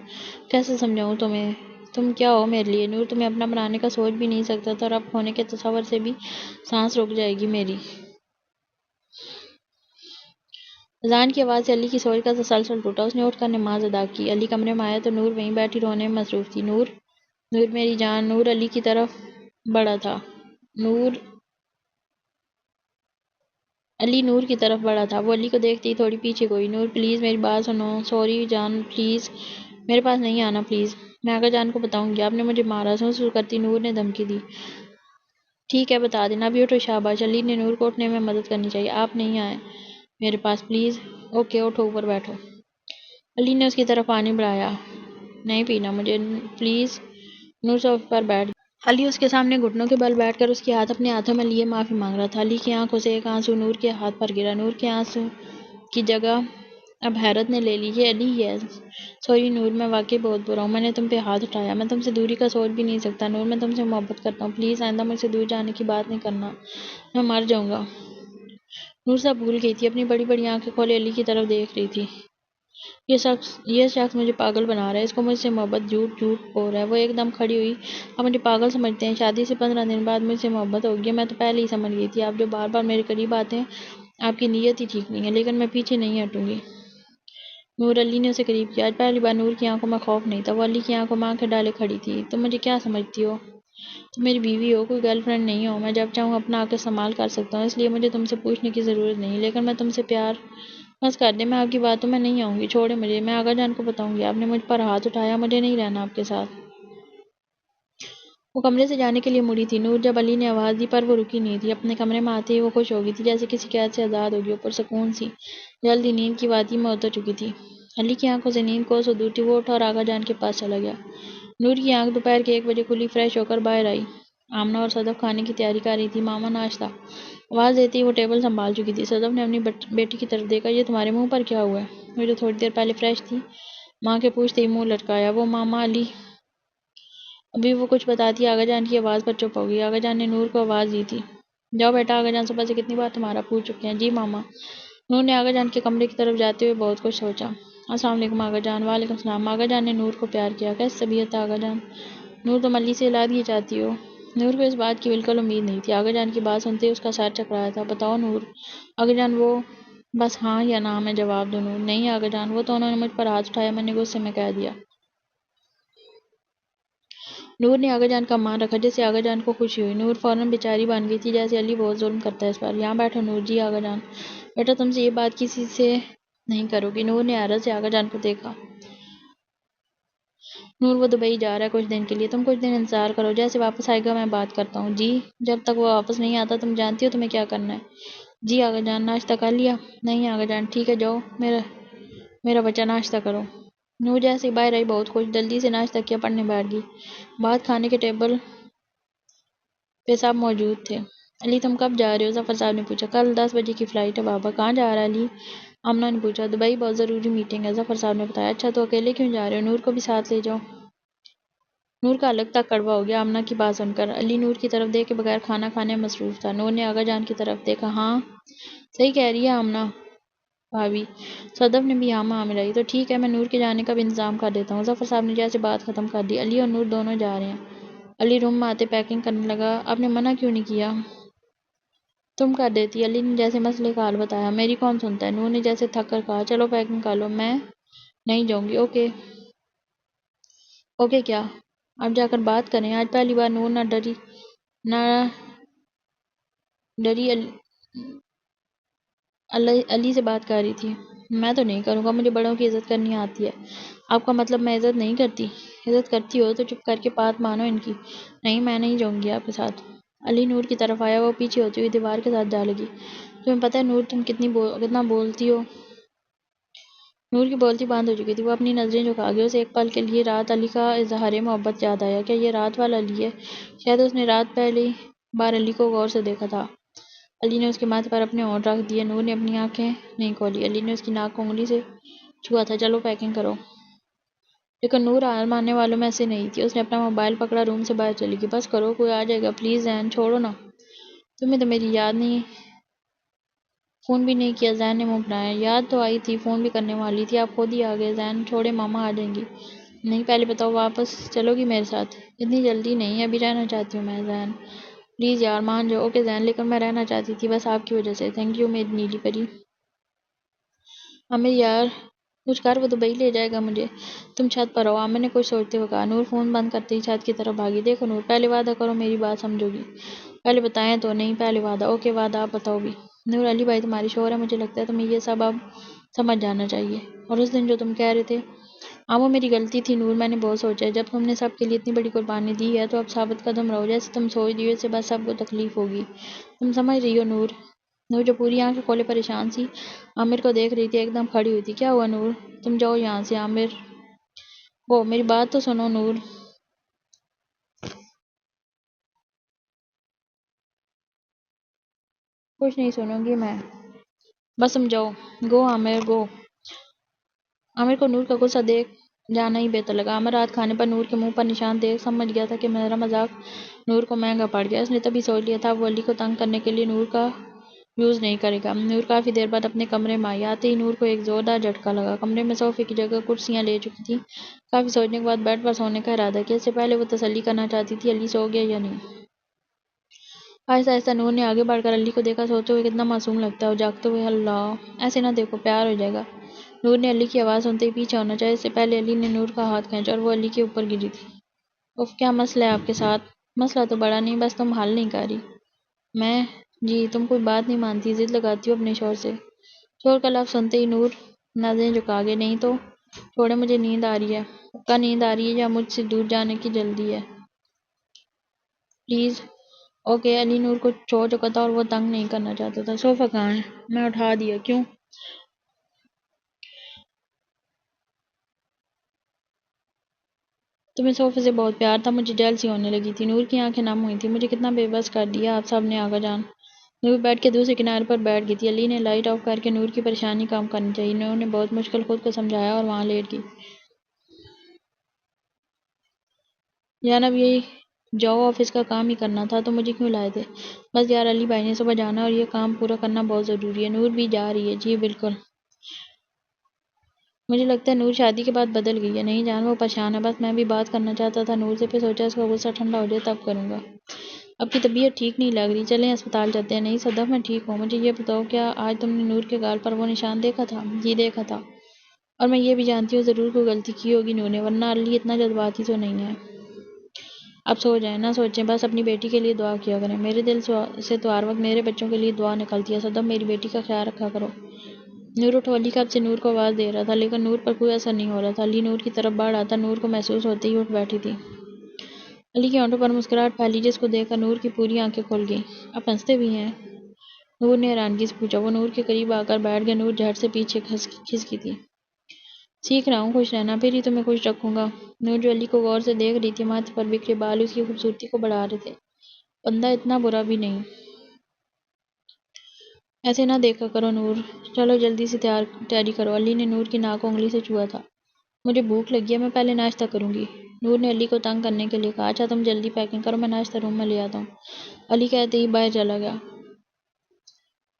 کیسے سمجھاؤں تمہیں، تم کیا ہو میرے لیے نور، تمہیں اپنا بنانے کا سوچ بھی نہیں سکتا تھا، اور اب کھونے کے تصور سے بھی سانس رک جائے گی میری۔ اذان کی آواز سے علی کی سوچ کا تسلسل ٹوٹا۔ اس نے اٹھ کر نماز ادا کی۔ علی کمرے میں آیا تو نور وہیں بیٹھی رونے میں مصروف تھی۔ نور، نور میری جان۔ نور علی کی طرف بڑھا تھا۔ نور علی نور کی طرف بڑھا تھا۔ وہ علی کو دیکھتے ہی تھوڑی پیچھے گئی۔ نور پلیز میری بات سنو۔ سوری جان پلیز میرے پاس نہیں آنا پلیز۔ میں آقا جان کو بتاؤں گی آپ نے مجھے مارا، سو کرتی نور نے دھمکی دی۔ ٹھیک ہے بتا دینا، ابھی اٹھو شاباش۔ علی نے نور کو اٹھنے میں مدد کرنی چاہیے۔ آپ نہیں آئے میرے پاس پلیز۔ اوکے اٹھو اوپر بیٹھو۔ علی نے اس کی طرف پانی بڑھایا۔ نہیں پینا مجھے پلیز۔ نور صوفے پر بیٹھ گیا۔ علی اس کے سامنے گھٹنوں کے بل بیٹھ کر اس کے ہاتھ اپنے ہاتھوں میں لیے معافی مانگ رہا تھا۔ علی کی آنکھوں سے ایک آنسو نور کے ہاتھ پر گرا۔ نور کے آنسو کی جگہ اب حیرت نے لے لی۔ یہ علی ہے۔ سوری نور، میں واقعی بہت برا ہوں۔ میں نے تم پہ ہاتھ اٹھایا۔ میں تم سے دوری کا سوچ بھی نہیں سکتا نور، میں تم سے محبت کرتا ہوں۔ پلیز آئندہ مجھ سے دور جانے کی بات نہیں کرنا، میں مر جاؤں گا۔ نور سب بھول گئی تھی، اپنی بڑی بڑی آنکھیں کھولے علی کی طرف دیکھ رہی تھی۔ یہ شخص مجھے پاگل بنا رہا ہے، اس کو مجھ سے محبت جھوٹ بول رہا ہے۔ وہ ایک دم کھڑی ہوئی۔ آپ مجھے پاگل سمجھتے ہیں؟ شادی سے 15 دن بعد مجھ سے محبت ہوگی؟ میں تو پہلے ہی سمجھ گئی تھی۔ آپ جو بار بار میرے قریب آتے ہیں، آپ کی نیت ہی ٹھیک نہیں ہے، لیکن میں پیچھے نہیں ہٹوں گی۔ نور علی نے اسے قریب کیا۔ آج پہلی بار نور کی آنکھوں میں خوف نہیں تھا، وہ علی کی آنکھوں میں آنکھیں ڈالے کھڑی تھی۔ تم مجھے کیا سمجھتی ہو؟ تم میری بیوی ہو، کوئی گرل فرینڈ نہیں ہو۔ میں جب چاہوں اپنا آکے استعمال کر سکتا ہوں، اس لیے مجھے تم سے پوچھنے کی ضرورت نہیں، لیکن میں تم سے پیار بس کر دیں، میں آپ کی باتوں میں نہیں آؤں گی۔ چھوڑیں مجھے، میں آقا جان کو بتاؤں گی آپ نے مجھ پر ہاتھ اٹھایا، مجھے نہیں رہنا آپ کے ساتھ۔ وہ کمرے سے جانے کے لیے مڑی تھی۔ نور جب علی نے آواز دی پر وہ رکی نہیں تھی۔ اپنے کمرے میں آتے ہی وہ خوش ہو گئی تھی، جیسے کسی قید سے آزاد ہو گئی ہو، پرسکون سی، جلد ہی نیند کی وادی میں اتر چکی تھی۔ علی کی آنکھوں سے نیند کوسوں دور تھی۔ وہ اٹھا اور آقا جان کے پاس چلا گیا۔ نور کی آنکھ دوپہر کے 1 بجے کھلی، فریش ہو کر باہر آئی۔ آمنہ اور صدف کھانے کی تیاری کر رہی تھی۔ ماما ناشتہ۔ آواز دیتے ہی وہ ٹیبل سنبھال چکی تھی۔ صدف نے اپنی بیٹی کی طرف دیکھا۔ یہ تمہارے منہ پر کیا ہوا ہے؟ وہ جو تھوڑی دیر پہلے فریش تھی، ماں کے پوچھتے ہی منہ لٹکایا۔ وہ ماما علی ابھی وہ کچھ بتاتی آقا جان کی آواز پر چپ ہو گئی۔ آقا جان نے نور کو آواز دی تھی، جاؤ بیٹا، آقا جان صبح سے کتنی بار تمہارا پوچھ چکے ہیں۔ جی ماما۔ نور نے آقا جان کے کمرے کی طرف جاتے ہوئے بہت کچھ سوچا۔ السلام علیکم آقا جان۔ وعلیکم السلام۔ آقا جان نے نور کو پیار کیا۔ کیسی طبیعت ہے آقا جان؟ نور، تم علی سے علیحدگی چاہتی ہو؟ نور کو اس بات کی بالکل امید نہیں تھی۔ آقا جان کی بات سنتے ہی اس کا سر چکرایا تھا۔ بتاؤ نور۔ آقا جان وہ بس ہاں یا نہ میں جواب دوں نور۔ نہیں آقا جان، وہ تو انہوں نے مجھ پر ہاتھ اٹھایا، میں نے غصے میں کہہ دیا۔ نور نے آقا جان کا مان رکھا، جس سے آقا جان کو خوشی ہوئی۔ نور فوراً بیچاری بن گئی تھی، جیسے علی بہت ظلم کرتا ہے اس پر۔ یہاں بیٹھو نور۔ جی آقا جان۔ بیٹا تم سے یہ بات کسی سے نہیں کرو گی؟ نور نے حیرت سے آقا جان کو دیکھا۔ نور، وہ دبئی جا رہا ہے کچھ دن کے لیے، تم کچھ دن انتظار کرو، جیسے واپس آئے گا میں بات کرتا ہوں۔ جی؟ جب تک وہ واپس نہیں آتا تم جانتی ہو تمہیں کیا کرنا ہے؟ جی آقا جان۔ ناشتہ کر لیا؟ نہیں آقا جان۔ ٹھیک ہے جاؤ، میرا بچہ ناشتہ کرو۔ نور جیسے ہی باہر آئی بہت خوش، جلدی سے ناشتہ کیا، پڑھنے بیٹھ گئی۔ بات کھانے کے ٹیبل پہ سب موجود تھے۔ علی تم کب جا رہے ہو؟ ظفر صاحب نے پوچھا۔ کل 10 بجے کی فلائٹ ہے بابا۔ کہاں جا رہا ہے علی؟ آمنہ نے پوچھا۔ دبئی، بہت ضروری میٹنگ ہے، ظفر صاحب نے بتایا۔ اچھا تو اکیلے کیوں جا رہے ہو؟ نور کو بھی ساتھ لے جاؤ۔ نور کا الگ تک کڑوا ہو گیا آمنہ کی بات سن کر۔ علی نور کی طرف دیکھے بغیر کھانا کھانے میں مصروف تھا۔ نور نے آقا جان کی طرف دیکھا۔ ہاں صحیح کہہ رہی ہے آمنہ بھابی۔ صدف نے بھی ہاں میں ملائی۔ تو ٹھیک ہے، میں نور کے جانے کا بھی انتظام کر دیتا ہوں۔ ظفر صاحب نے جیسے بات ختم کر دی۔ علی اور نور دونوں جا رہے ہیں۔ علی روم میں آتے پیکنگ کرنے لگا۔ آپ نے منع کیوں نہیں کیا؟ تم کر دیتی۔ علی نے جیسے مسئلے کا حل بتایا۔ میری کون سنتا ہے؟ نور نے جیسے تھک کر کہا۔ چلو پیکنگ کر لو، میں نہیں جاؤں گی۔ اوکے۔ اوکے کیا؟ اب جا کر بات کریں۔ آج پہلی بار نور نہ ڈری علی سے بات کر رہی تھی۔ میں تو نہیں کروں گا، مجھے بڑوں کی عزت کرنی آتی ہے۔ آپ کا مطلب میں عزت نہیں کرتی؟ عزت کرتی ہو تو چپ کر کے بات مانو ان کی۔ نہیں میں نہیں جاؤں گی آپ کے ساتھ۔ علی نور کی طرف آیا، وہ پیچھے ہوتی ہوئی دیوار کے ساتھ جا لگی۔ تمہیں پتہ ہے نور تم کتنا بولتی ہو؟ نور کی بولتی بند ہو چکی تھی، وہ اپنی نظریں جھکا گئی۔ اسے ایک پل کے لیے رات علی کا اظہار محبت یاد آیا۔ کیا یہ رات والا علی ہے؟ شاید اس نے رات پہلی بار علی کو غور سے دیکھا تھا۔ علی نے اس کے ماتھے پر اپنے ہونٹ رکھ دیے۔ نور نے اپنی آنکھیں نہیں کھولی۔ علی نے اس کی ناک کو انگلی سے چھوا تھا۔ چلو پیکنگ کرو۔ لیکن نور حار ماننے والوں میں سے نہیں تھی۔ اس نے اپنا موبائل پکڑا، روم سے باہر چلی گئی۔ بس کرو، کوئی آ جائے گا، پلیز زین، چھوڑو نا۔ تمہیں تو میری یاد نہیں، فون بھی نہیں کیا۔ زین نے منہ بنایا۔ یاد تو آئی تھی، فون بھی کرنے والی تھی، آپ خود ہی آ گئے۔ زین چھوڑے، ماما آ جائیں گی۔ نہیں پہلے بتاؤ واپس چلو گی میرے ساتھ؟ اتنی جلدی نہیں، ابھی رہنا چاہتی ہوں میں۔ زین پلیز یار مان جاؤ۔ اوکے زین، لیکن میں رہنا چاہتی تھی بس آپ کی وجہ سے۔ تھینک یو میری نیلی پری۔ عامر یار کچھ کر، وہ دبئی لے جائے گا مجھے، تم چھت پر ہو، عامر نے کچھ سوچتے ہوئے کہا۔ نور فون بند کرتے ہی چھت کی طرف بھاگی۔ دیکھو نور، پہلے وعدہ کرو میری بات سمجھو گی، پہلے بتائیں تو نہیں، پہلے وعدہ۔ اوکے وعدہ، آپ بتاؤ بھی۔ نور، علی بھائی تمہاری شوہر ہے، مجھے لگتا ہے تمہیں یہ سب اب سمجھ جانا چاہیے۔ اور اس دن جو تم کہہ رہے تھے وہ میری غلطی تھی نور، میں نے بہت سوچا ہے، جب تم نے سب کے لیے اتنی بڑی قربانی دی ہے تو اب ثابت قدم رہو، جیسے تم سوچ رہی ہو اس سے بس سب کو تکلیف ہوگی، تم سمجھ رہی ہو نور؟ نور جو پوری آنکھیں کھولے پریشان سی عامر کو دیکھ رہی تھی، ایک دم کھڑی ہوئی تھی۔ کیا ہوا نور؟ تم جاؤ یہاں سے عامر۔ میری بات تو سنو نور۔ کچھ نہیں سنوں گی میں، بس تم جاؤ۔ گو عامر گو۔ عامر کو نور کا غصہ دیکھ جانا ہی بہتر لگا۔ عامر رات کھانے پر نور کے منہ پر نشان دیکھ سمجھ گیا تھا کہ میرا مذاق نور کو مہنگا پڑ گیا۔ اس نے تبھی سوچ لیا تھا وہ علی کو تنگ کرنے کے لیے نور کا یوز نہیں کرے گا۔ نور کافی دیر بعد اپنے کمرے میں آئی۔ آتے ہی نور کو ایک زوردار جھٹکا لگا۔ کمرے میں صوفے کی جگہ کرسیاں لے چکی تھیں۔ کافی سوچنے کے بعد بیڈ پر سونے کا ارادہ کیا۔ اس سے پہلے وہ تسلی کرنا چاہتی تھی علی سو گیا یا نہیں۔ آہستہ آہستہ نور نے آگے بڑھ کر علی کو دیکھا، سوتے ہوئے کتنا معصوم لگتا ہے وہ جاگتے ہوئے۔ اللہ ایسے نہ دیکھو، پیار ہو جائے گا۔ نور نے علی کی آواز سنتے ہی پیچھے ہونا چاہا، اس سے پہلے علی نے نور کا ہاتھ کھینچا اور وہ علی کے اوپر گری تھی۔ اف، کیا مسئلہ ہے آپ کے ساتھ؟ مسئلہ تو بڑا نہیں، بس تم حل نہیں کر رہی۔ میں؟ جی، تم کوئی بات نہیں مانتی، ضد لگاتی ہو اپنے شوہر سے۔ شوہر کا لفظ سنتے ہی نور نظریں جھکا گئے۔ نہیں تو چھوڑے، مجھے نیند آ رہی ہے۔ پکا نیند آ رہی ہے یا مجھ سے دور جانے کی جلدی ہے؟ پلیز۔ اوکے۔ علی نور کو چھوڑ چکا تھا اور وہ تنگ نہیں کرنا چاہتا تھا۔ صوفہ کہاں ہے؟ میں اٹھا دیا۔ کیوں؟ تمہیں صوفے سے بہت پیار تھا، مجھے جیل سی ہونے لگی تھی۔ نور کی آنکھیں نم ہوئی تھیں۔ مجھے کتنا بے بس کر دیا آپ سب نے آقا جان۔ نور بیڈ کے دوسرے کنارے پر بیٹھ گئی تھی۔ علی نے لائٹ آف کر کے نور کی پریشانی کم کرنی چاہیے۔ نور نے بہت مشکل خود کو سمجھایا اور وہاں لیٹ گئی۔ جناب یہ جاؤ، آفس کا کام ہی کرنا تھا تو مجھے کیوں لائے تھے؟ بس یار، علی بھائی نے صبح جانا اور یہ کام پورا کرنا بہت ضروری ہے۔ نور بھی جا رہی ہے؟ جی بالکل۔ مجھے لگتا ہے نور شادی کے بعد بدل گئی ہے۔ نہیں جان، وہ پریشان ہے، بس میں بھی بات کرنا چاہتا تھا نور سے، پھر سوچا اس کا غصہ ٹھنڈا ہو جائے تب کروں گا۔ اب کی طبیعت ٹھیک نہیں لگ رہی، چلیں اسپتال چلتے ہیں۔ نہیں صدف، میں ٹھیک ہوں۔ مجھے یہ بتاؤ، کیا آج تم نے نور کے گال پر وہ نشان دیکھا تھا؟ جی دیکھا تھا، اور میں یہ بھی جانتی ہوں ضرور کوئی غلطی کی ہوگی نور نے، ورنہ علی اتنا جذباتی تو نہیں ہے۔ اب سو جائیں، نہ سوچیں، بس اپنی بیٹی کے لیے دعا کیا کریں۔ میرے دل سے تو ہر وقت میرے بچوں کے لیے دعا نکلتی ہے۔ صدف، میری بیٹی کا خیال رکھا کرو۔ نور اٹھو۔ علی کب سے نور کو آواز دے رہا تھا لیکن نور پر کوئی اثر نہیں ہو رہا تھا۔ علی نور کی طرف بڑھ رہا تھا۔ نور کو محسوس ہوتے ہی اٹھ بیٹھی تھی۔ علی کے ہونٹوں پر مسکراہٹ پھیلی جس کو دیکھ کر نور کی پوری آنکھیں کھل گئیں۔ آپ ہنستے بھی ہیں؟ نور نے حیرانگی سے پوچھا۔ وہ نور کے قریب آ کر بیٹھ گیا۔ نور جھٹ سے پیچھے کھسکی تھی۔ سیکھ رہا ہوں خوش رہنا، پھر ہی تمہیں خوش رکھوں گا۔ نور جو علی کو غور سے دیکھ رہی تھی، ماتھے پر بکھرے بال اس کی خوبصورتی کو بڑھا رہے تھے۔ بندہ اتنا برا بھی نہیں۔ ایسے نہ دیکھا کرو نور، چلو جلدی سے تیاری کرو۔ علی نے نور کی ناک کو انگلی سے چھوا تھا۔ مجھے بھوک لگی ہے، میں پہلے ناشتہ کروں گی، نور نے علی کو تنگ کرنے کے لیے کہا۔ اچھا تم جلدی پیکنگ کرو، میں ناشتہ روم میں لے آتا ہوں۔ علی کہتے ہی باہر چلا گیا۔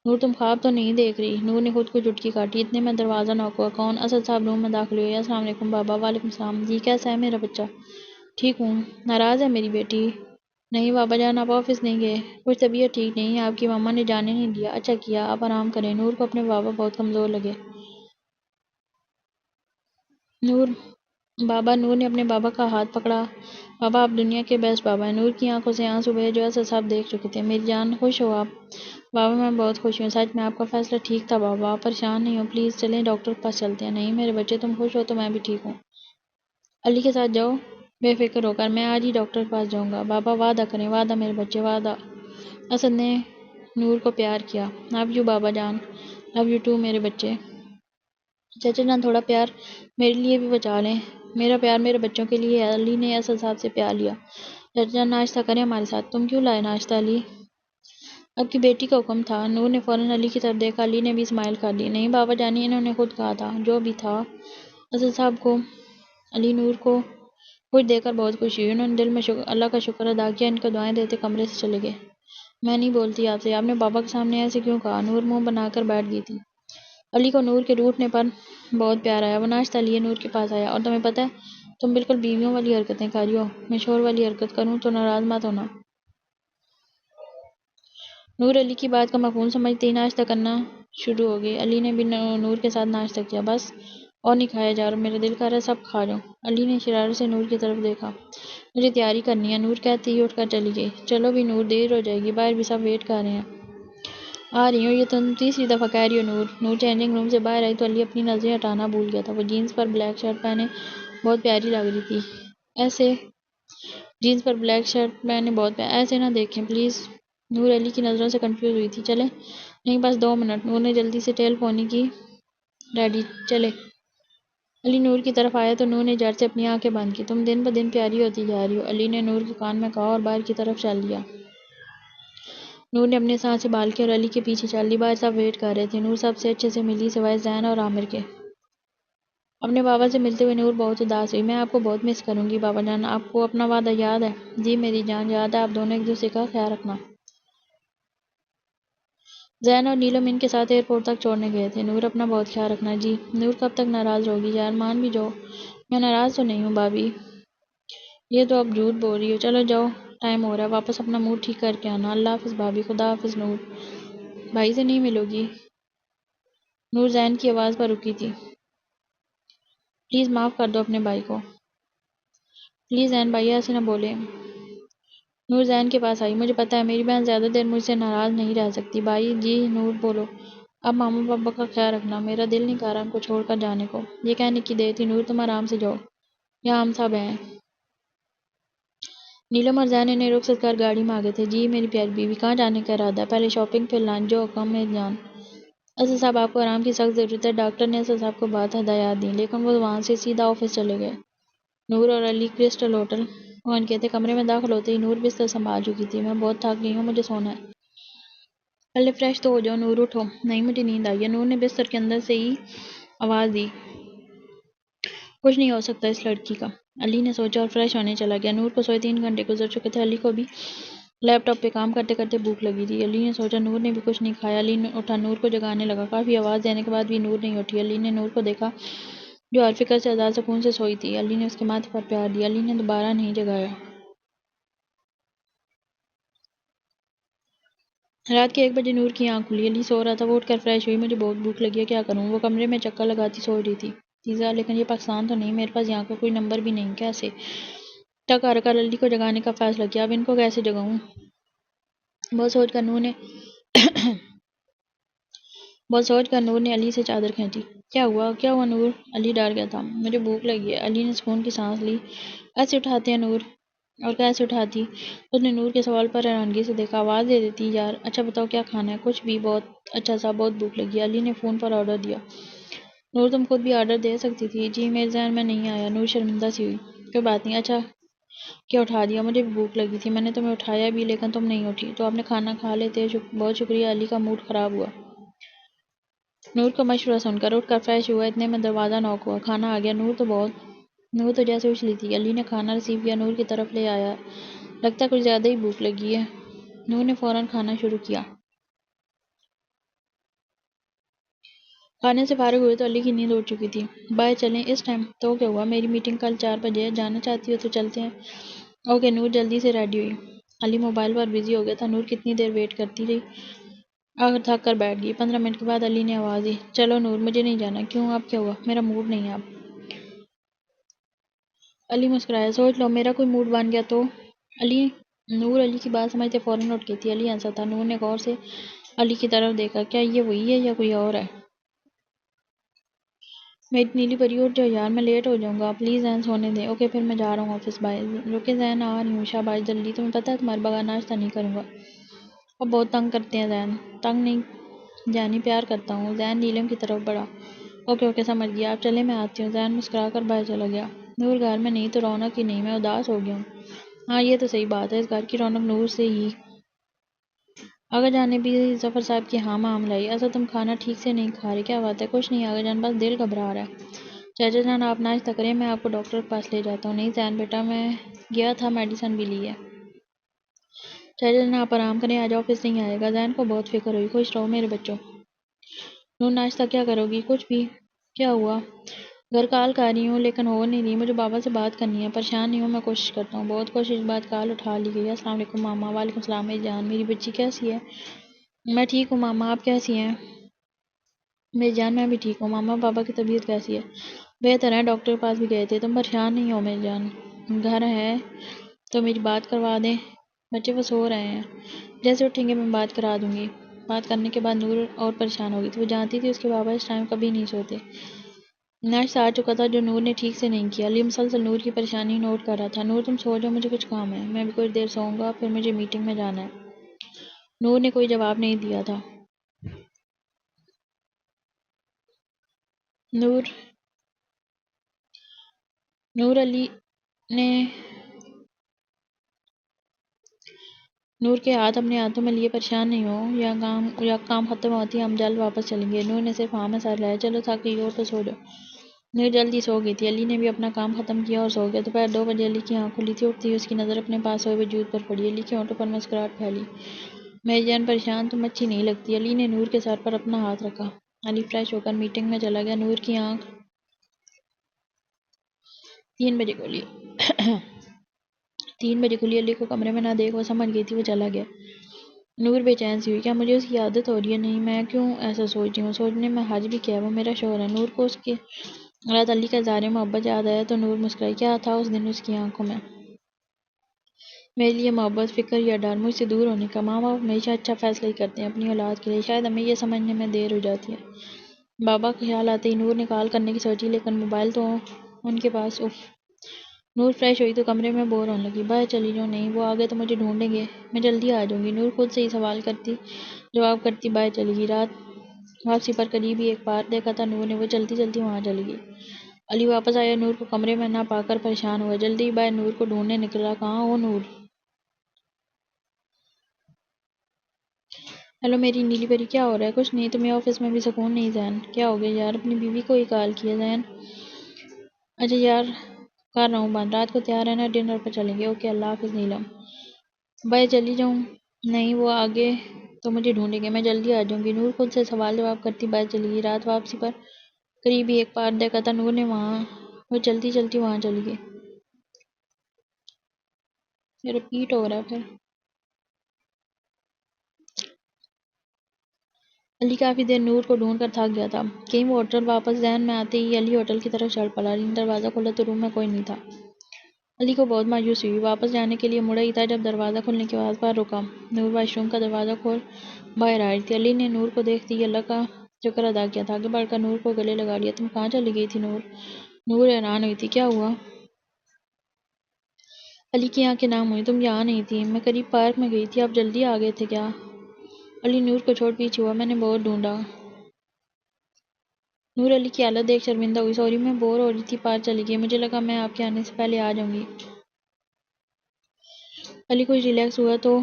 نور تم خواب تو نہیں دیکھ رہی؟ نور نے خود کو چٹکی کاٹی۔ اتنے میں دروازہ نوک ہوا۔ کون؟ اسد صاحب روم میں داخل ہوئے۔ السلام علیکم بابا۔ وعلیکم السلام۔ جی کیسا ہے میرا بچہ؟ ٹھیک ہوں۔ ناراض ہے میری بیٹی؟ نہیں بابا جان، آپ آفس نہیں گئے؟ کچھ طبیعت ٹھیک نہیں ہے، آپ کی ماما نے جانے نہیں دیا۔ اچھا کیا، آپ آرام کریں۔ نور کو اپنے بابا بہت کمزور لگے۔ نور بابا، نور نے اپنے بابا کا ہاتھ پکڑا۔ بابا آپ دنیا کے بیسٹ بابا ہیں۔ نور کی آنکھوں سے آنسو بہے جو اسد صاحب دیکھ چکے تھے۔ میری جان خوش ہو آپ؟ بابا میں بہت خوش ہوں، سچ میں آپ کا فیصلہ ٹھیک تھا بابا، آپ پریشان نہیں ہو پلیز، چلیں ڈاکٹر کے پاس چلتے ہیں۔ نہیں میرے بچے، تم خوش ہو تو میں بھی ٹھیک ہوں۔ علی کے ساتھ جاؤ بے فکر ہو کر، میں آج ہی ڈاکٹر کے پاس جاؤں گا۔ بابا وعدہ کریں، وعدہ میرے بچے، وعدہ۔ اسد نے نور کو پیار کیا۔ لو یو بابا جان۔ لو یو ٹو میرے بچے۔ چچا جان تھوڑا پیار میرے لیے بھی بچا لیں، میرا پیار میرے بچوں کے لیے ہے۔ علی نے اسد صاحب سے پیار لیا۔ چچا جان ناشتہ کریں ہمارے ساتھ۔ تم کیوں لائے ناشتہ علی؟ اب کی بیٹی کا حکم تھا۔ نور نے فوراً علی کی طرف دیکھا۔ علی نے بھی اسمائل کر لی۔ نہیں بابا جانی، انہوں نے خود کہا تھا، جو بھی تھا۔ اسد صاحب کو علی نور کو خوش دیکھ کر بہت خوشی ہوئی۔ انہوں نے دل میں اللہ کا شکر ادا کیا۔ ان کو دعائیں دیتے کمرے سے چلے گئے۔ میں نہیں بولتی آپ سے، آپ نے بابا کے سامنے ایسے کیوں کہا؟ نور منہ بنا کر بیٹھ گئی تھی۔ علی کو نور کے روٹھنے پر بہت پیار آیا۔ وہ ناشتہ لیے نور کے پاس آیا۔ اور تمہیں پتہ ہے تم بالکل بیویوں والی حرکتیں کر رہی ہو، میں شوہر والی حرکت کروں تو ناراض مت ہونا۔ نور علی کی بات کا مفہوم سمجھتے ہی ناشتہ کرنا شروع ہو گئی۔ علی نے بھی نور کے ساتھ ناشتہ کیا۔ بس اور نہیں کھایا جا رہا، میرا دل کر رہا ہے سب کھا جاؤں۔ علی نے شرارت سے نور کی طرف دیکھا۔ مجھے تیاری کرنی ہے، نور کہتی ہی اٹھ کر چلی گئی۔ چلو بھی نور، دیر ہو جائے گی، باہر بھی سب ویٹ کر رہے ہیں۔ آ رہی ہوں، یہ تم تیسری دفعہ کہہ رہی ہو نور۔ نور چینجنگ روم سے باہر آئی تو علی اپنی نظریں ہٹانا بھول گیا تھا۔ وہ جینس پر بلیک شرٹ پہنے بہت پیاری لگ رہی تھی۔ ایسے نہ دیکھیں پلیز۔ نور علی کی نظروں سے کنفیوز ہوئی تھی۔ چلیں؟ نہیں بس 2 منٹ۔ نور نے جلدی سے ٹیل فونی کی۔ ریڈی، چلے۔ علی نور کی طرف آیا تو نور نے جھٹ سے اپنی آنکھیں بند کی۔ تم دن بہ دن پیاری ہوتی جا رہی ہو، علی نے نور کے کان میں کہا اور باہر کی طرف چل دیا۔ نور نے اپنے سانس سے بال کیے اور علی کے پیچھے چل دی۔ باہر سب ویٹ کر رہے تھے۔ نور سب سے اچھے سے ملی سوائے زین اور عامر کے۔ اپنے بابا سے ملتے ہوئے نور بہت اداس ہوئی۔ میں آپ کو بہت مس کروں گی بابا جان، آپ کو اپنا وعدہ یاد ہے؟ جی میری جان یاد ہے، آپ دونوں ایک دوسرے کا خیال رکھنا۔ زین اور نیلم ان کے ساتھ ایئرپورٹ تک چھوڑنے گئے تھے۔ نور اپنا بہت خیال رکھنا جی۔ نور کب تک ناراض رہوگی یار، مان بھی جاؤ۔ میں ناراض تو نہیں ہوں بھابی، یہ تو اب جھوٹ بول رہی ہو۔ چلو جاؤ، ٹائم ہو رہا ہے، واپس اپنا موڈ ٹھیک کر کے آنا۔ اللہ حافظ بھابی، خدا حافظ نور۔ بھائی سے نہیں ملو گی؟ نور زین کی آواز پر رکی تھی۔ پلیز معاف کر دو اپنے بھائی کو۔ پلیز زین بھائی ایسے نہ بولے۔ نور زین کے پاس آئی۔ مجھے پتہ ہے میری بہن زیادہ دیر مجھ سے ناراض نہیں رہ سکتی۔ بھائی جی نور بولو۔ اب ماما پاپا کا خیال رکھنا، میرا دل نہیں کر رہا ان کو چھوڑ کر جانے کو۔ یہ کہنے کی دیر تھی نور تم آرام سے جاؤ، یہاں ہم سب ہیں۔ نیلم اور زین انہیں رخصت کر گاڑی میں آگئے تھے۔ جی میری پیاری بیوی، کہاں جانے کا ارادہ ہے؟ پہلے شاپنگ پھر لنچ، جو حکم میری جان۔ اسد صاحب آپ کو آرام کی سخت ضرورت ہے، ڈاکٹر نے اسد صاحب کو بات ہدایات دیں، لیکن وہ وہاں سے سیدھا آفس چلے گئے۔ نور اور علی کرسٹل ہوٹل پہنچ گئے تھے۔ کمرے میں داخل ہوتے ہی نور بستر سنبھال چکی تھی۔ میں بہت تھک گئی ہوں، مجھے سونا ہے۔ پہلے فریش تو ہو جاؤ نور، اٹھو۔ نہیں مجھے نیند آئی ہے، نور نے بستر کے اندر سے ہی آواز دی۔ کچھ نہیں ہو سکتا اس لڑکی کا، علی نے سوچا اور فریش ہونے چلا گیا۔ نور کو سوئے 3 گھنٹے گزر چکے تھے۔ علی کو بھی لیپ ٹاپ پہ کام کرتے کرتے بھوک لگی تھی۔ علی نے سوچا نور نے بھی کچھ نہیں کھایا۔ علی نے اٹھا، نور کو جگانے لگا۔ کافی آواز دینے کے بعد بھی نور نہیں اٹھی۔ علی نے نور کو دیکھا جو ہر فکر سے آزاد سکون سے سوئی تھی۔ علی نے اس کے ماتھے پر پیار دیا۔ علی نے دوبارہ نہیں جگایا۔ رات کے 1 بجے نور کی آنکھ کھلی۔ علی سو رہا تھا، وہ اٹھ کر فریش ہوئی۔ مجھے بہت بھوک لگی ہے، کیا کروں؟ وہ کمرے میں چکر لگاتی سو رہی تھی۔ پیزا، لیکن یہ پاکستان تو نہیں، میرے پاس یہاں کا کوئی نمبر بھی نہیں، کیسے؟ ٹک کر علی کو جگانے کا فیصلہ کیا۔ اب ان کو کیسے جگاؤں؟ بہت سوچ کر نور نے علی سے چادر کھینچی۔ کیا ہوا نور؟ علی ڈر گیا تھا۔ مجھے بھوک لگی ہے۔ علی نے سکون کی سانس لی۔ ایسے اٹھاتے ہیں نور؟ اور کیسے اٹھاتی؟ اس نے نور کے سوال پر حیرانگی سے دیکھا۔ آواز دے دیتی یار۔ اچھا بتاؤ کیا کھانا ہے؟ کچھ بھی، بہت اچھا سا، بہت بھوک لگی ہے۔ علی نے فون پر آرڈر دیا۔ نور تم خود بھی آرڈر دے سکتی تھی۔ جی میرے ذہن میں نہیں آیا۔ نور شرمندہ سی ہوئی۔ کوئی بات نہیں، اچھا کیا اٹھا دیا، مجھے بھی بھوک لگی تھی، میں نے تمہیں اٹھایا بھی لیکن تم نہیں اٹھی تو اپنے کھانا کھا لیتے۔ بہت شکریہ۔ علی کا موڈ خراب ہوا۔ نور کا مشورہ سن کر اٹھ کر فریش ہوا، اتنے میں دروازہ نوک ہوا۔ کھانا آ گیا۔ نور تو جیسے اچھلی تھی۔ علی نے کھانا ریسیو کیا، نور کی طرف لے آیا۔ لگتا ہے کچھ زیادہ ہی بھوک لگی ہے۔ نور نے فوراً کھانا شروع کیا۔ کھانے سے فارغ ہوئے تو علی کی نیند اڑ چکی تھی۔ باہر چلیں؟ اس ٹائم؟ تو کیا ہوا، میری میٹنگ کل 4 بجے ہے، جانا چاہتی ہو تو چلتے ہیں۔ اوکے۔ نور جلدی سے ریڈی ہوئی۔ علی موبائل پر بزی ہو گیا تھا۔ نور کتنی دیر ویٹ کرتی رہی، آخر تھک کر بیٹھ گئی۔ 15 منٹ کے بعد علی نے آواز دی، چلو نور مجھے نہیں جانا۔ کیوں، اب کیا ہوا؟ میرا موڈ نہیں ہے اب۔ علی مسکرایا۔ سوچ لو میرا کوئی موڈ بن گیا تو؟ نور علی کی بات سمجھتے فوراً اٹھ گئی تھی۔ علی ہنسا تھا۔ نور نے غور سے علی کی طرف دیکھا۔ کیا یہ وہی ہے یا کوئی اور ہے؟ میری نیلی پری اٹھ جاؤ یار، میں لیٹ ہو جاؤں گا، پلیز زین سونے دیں۔ اوکے پھر میں جا رہا ہوں آفس، بائے۔ رکے زین، آ رہی ہوں۔ شاباش جلدی، تمہیں پتہ ہے تمہارے بغیر ناشتہ نہیں کروں گا۔ اب بہت تنگ کرتے ہیں زین۔ تنگ نہیں جانی، پیار کرتا ہوں۔ زین نیلم کی طرف بڑھا۔ اوکے سمجھ گیا، آپ چلیں میں آتی ہوں۔ زین مسکرا کر باہر چلا گیا۔ نور گھر میں نہیں تو رونق ہی نہیں، میں اداس ہو گیا ہوں۔ ہاں یہ تو صحیح بات ہے، اس گھر کی رونق نور سے ہی۔ آغا جان نے بھی ظفر صاحب کی ہاں میں لائی۔ اسد تم کھانا ٹھیک سے نہیں کھا رہے، کیا بات ہے؟ کچھ نہیں آغا جان، بس دل گھبرا رہا ہے۔ چاچا جان آپ ناشتہ کریں، میں آپ کو ڈاکٹر کے پاس لے جاتا ہوں۔ نہیں زین بیٹا، میں گیا تھا، میڈیسن بھی لی ہے۔ چاچا جان آپ آرام کریں، آج آفس نہیں آئے گا۔ زین کو بہت فکر ہوئی۔ خوش رہو میرے بچوں۔ نور ناشتہ کیا کرو گی؟ کچھ بھی۔ کیا ہوا؟ گھر کال کر رہی ہوں لیکن ہو نہیں رہی، مجھے بابا سے بات کرنی ہے۔ پریشان نہیں ہوں، میں کوشش کرتا ہوں۔ بہت کوشش کے بعد کال اٹھا لی گئی۔ السلام علیکم ماما۔ وعلیکم السلام میری جان، میری بچی کیسی ہے؟ میں ٹھیک ہوں ماما، آپ کیسی ہیں؟ میری جان میں بھی ٹھیک ہوں، ماما پاپا کی طبیعت کیسی ہے؟ بہتر ہے، ڈاکٹر کے پاس بھی گئے تھے۔ تم پریشان نہیں ہو میری جان؟ گھر ہے تو میری بات کروا دیں، بچے وہ سو رہے ہیں، جیسے اٹھیں گے میں بات کرا دوں گی۔ بات کرنے کے بعد نور اور پریشان ہو گئی تھی، وہ جانتی تھی اس کے بابا اس ٹائم کبھی نہیں سوتے۔ نشہ آ چکا تھا جو نور نے ٹھیک سے نہیں کیا۔ علی مسلسل نور کی پریشانی نوٹ کر رہا تھا۔ نور تم سو جاؤ، مجھے کچھ کام ہے، میں بھی کچھ دیر سوؤں گا، پھر مجھے میٹنگ میں جانا ہے۔ نور نے کوئی جواب نہیں دیا تھا۔ نور نور علی نے نور کے ہاتھ اپنے ہاتھوں میں لیے، پریشان نہیں ہو، یا کام ختم ہوتی ہے ہم جلد واپس چلیں گے۔ نور نے صرف ہاں میں سر لایا۔ چلو تھک گئی ہو تو سو جاؤ۔ نور جلدی سو گئی تھی۔ علی نے بھی اپنا کام ختم کیا اور سو گیا۔ دوپہر 2 بجے علی کی آنکھ کھلی تھی، اٹھتے ہی اس کی نظر اپنے پاس سوئے وجود پر پڑی۔ علی کے ہونٹوں پر مسکراہٹ پھیلی۔ میری جان پریشان تم اچھی نہیں لگتی۔ علی نے نور کے سر پر اپنا ہاتھ رکھا۔ علی فریش ہو کر میٹنگ میں چلا گیا۔ نور کی آنکھ 3 بجے کھلی 3 بجے کھلی۔ علی کو کمرے میں نہ دیکھ وہ سمجھ گئی تھی وہ چلا گیا۔ نور بے چین سی ہوئی، کیا مجھے اس کی عادت ہو رہی ہے؟ نہیں، میں کیوں ایسا سوچ رہی ہوں؟ سوچنے میں حرج بھی کیا ہے، وہ میرا شوہر ہے۔ نور کو اس کے رات علی کا اظہار محبت یاد آیا تو نور مسکرائی۔ کیا تھا اس دن اس کی آنکھوں میں؟ میرے لیے محبت، فکر یا ڈر؟ مجھ سے دور ہونے کا۔ ماں باپ ہمیشہ اچھا فیصلہ ہی کرتے ہیں اپنی اولاد کے لیے، شاید ہمیں یہ سمجھنے میں دیر ہو جاتی ہے۔ بابا کا خیال آتے ہی نور نے کال کرنے کی سوچی، لیکن موبائل تو ان کے پاس نور فریش ہوئی تو کمرے میں بور ہونے لگی۔ باہر چلی جاؤں؟ نہیں، وہ آگے تو مجھے ڈھونڈیں گے، میں جلدی آ جاؤں گی۔ نور خود سے ہی سوال کرتی جواب کرتی باہر چلی گئی۔ رات واپسی پر قریب ہی ایک پارک دیکھا تھا نور نے، وہ چلتی چلتی وہاں چلی گئی۔ علی واپس آیا، نور کو کمرے میں نہ پا کر پریشان ہوا، جلدی ہی باہر نور کو ڈھونڈنے نکلا۔ کہاں ہو نور؟ ہیلو میری نیلی پری، کیا ہو رہا ہے؟ کچھ نہیں، تمہیں آفس میں بھی سکون نہیں؟ زین، کیا ہو گیا یار؟ اپنی بیوی کو ہی کال کیا زین؟ اچھا یار کر رہا ہوں بند، رات کو تیار رہنا، ڈنر پر چلیں گے۔ اوکے، اللہ حافظ نیلم۔ باہر چلی جاؤں؟ نہیں، وہ آگے تو مجھے ڈھونڈیں گے، میں جلدی آ جاؤں گی۔ نور خود سے سوال جواب کرتی باہر چلی گئی۔ رات واپسی پر قریب ہی ایک پارک دیکھا تھا نور نے، وہ چلتی چلتی وہاں چلی گئی۔ رپیٹ ہو رہا ہے پھر۔ علی کافی دیر نور کو ڈھونڈ کر تھک گیا تھا۔ کہیں وہ ہوٹل واپس ذہن میں آتے ہی علی ہوٹل کی طرف چل پڑا۔ علی نے دروازہ کھولا تو روم میں کوئی نہیں تھا۔ علی کو بہت مایوسی ہوئی، واپس جانے کے لیے مڑا ہی تھا جب دروازہ کھلنے کی آواز پر رکا۔ نور واش روم کا دروازہ کھول باہر آ رہی تھی۔ علی نے نور کو دیکھتے ہی اللہ کا شکر ادا کیا تھا، آگے بڑھ کر نور کو گلے لگا لیا۔ تم کہاں چلی گئی تھی نور؟ نور حیران ہوئی تھی، کیا ہوا؟ علی کی آنکھیں نم ہوئی، تم یہاں نہیں تھی، میں قریب پارک میں گئی تھی، آپ جلدی آ گئے تھے کیا؟ علی نور کو چھوڑ پیچھے ہوا، میں نے بہت ڈھونڈا۔ نور علی کی حالت دیکھ شرمندہ ہوئی، سوری میں بور ہو رہی تھی، پارک چلی گئی، مجھے لگا میں آپ کے آنے سے پہلے آ جاؤں گی۔ علی کچھ ریلیکس ہوا تو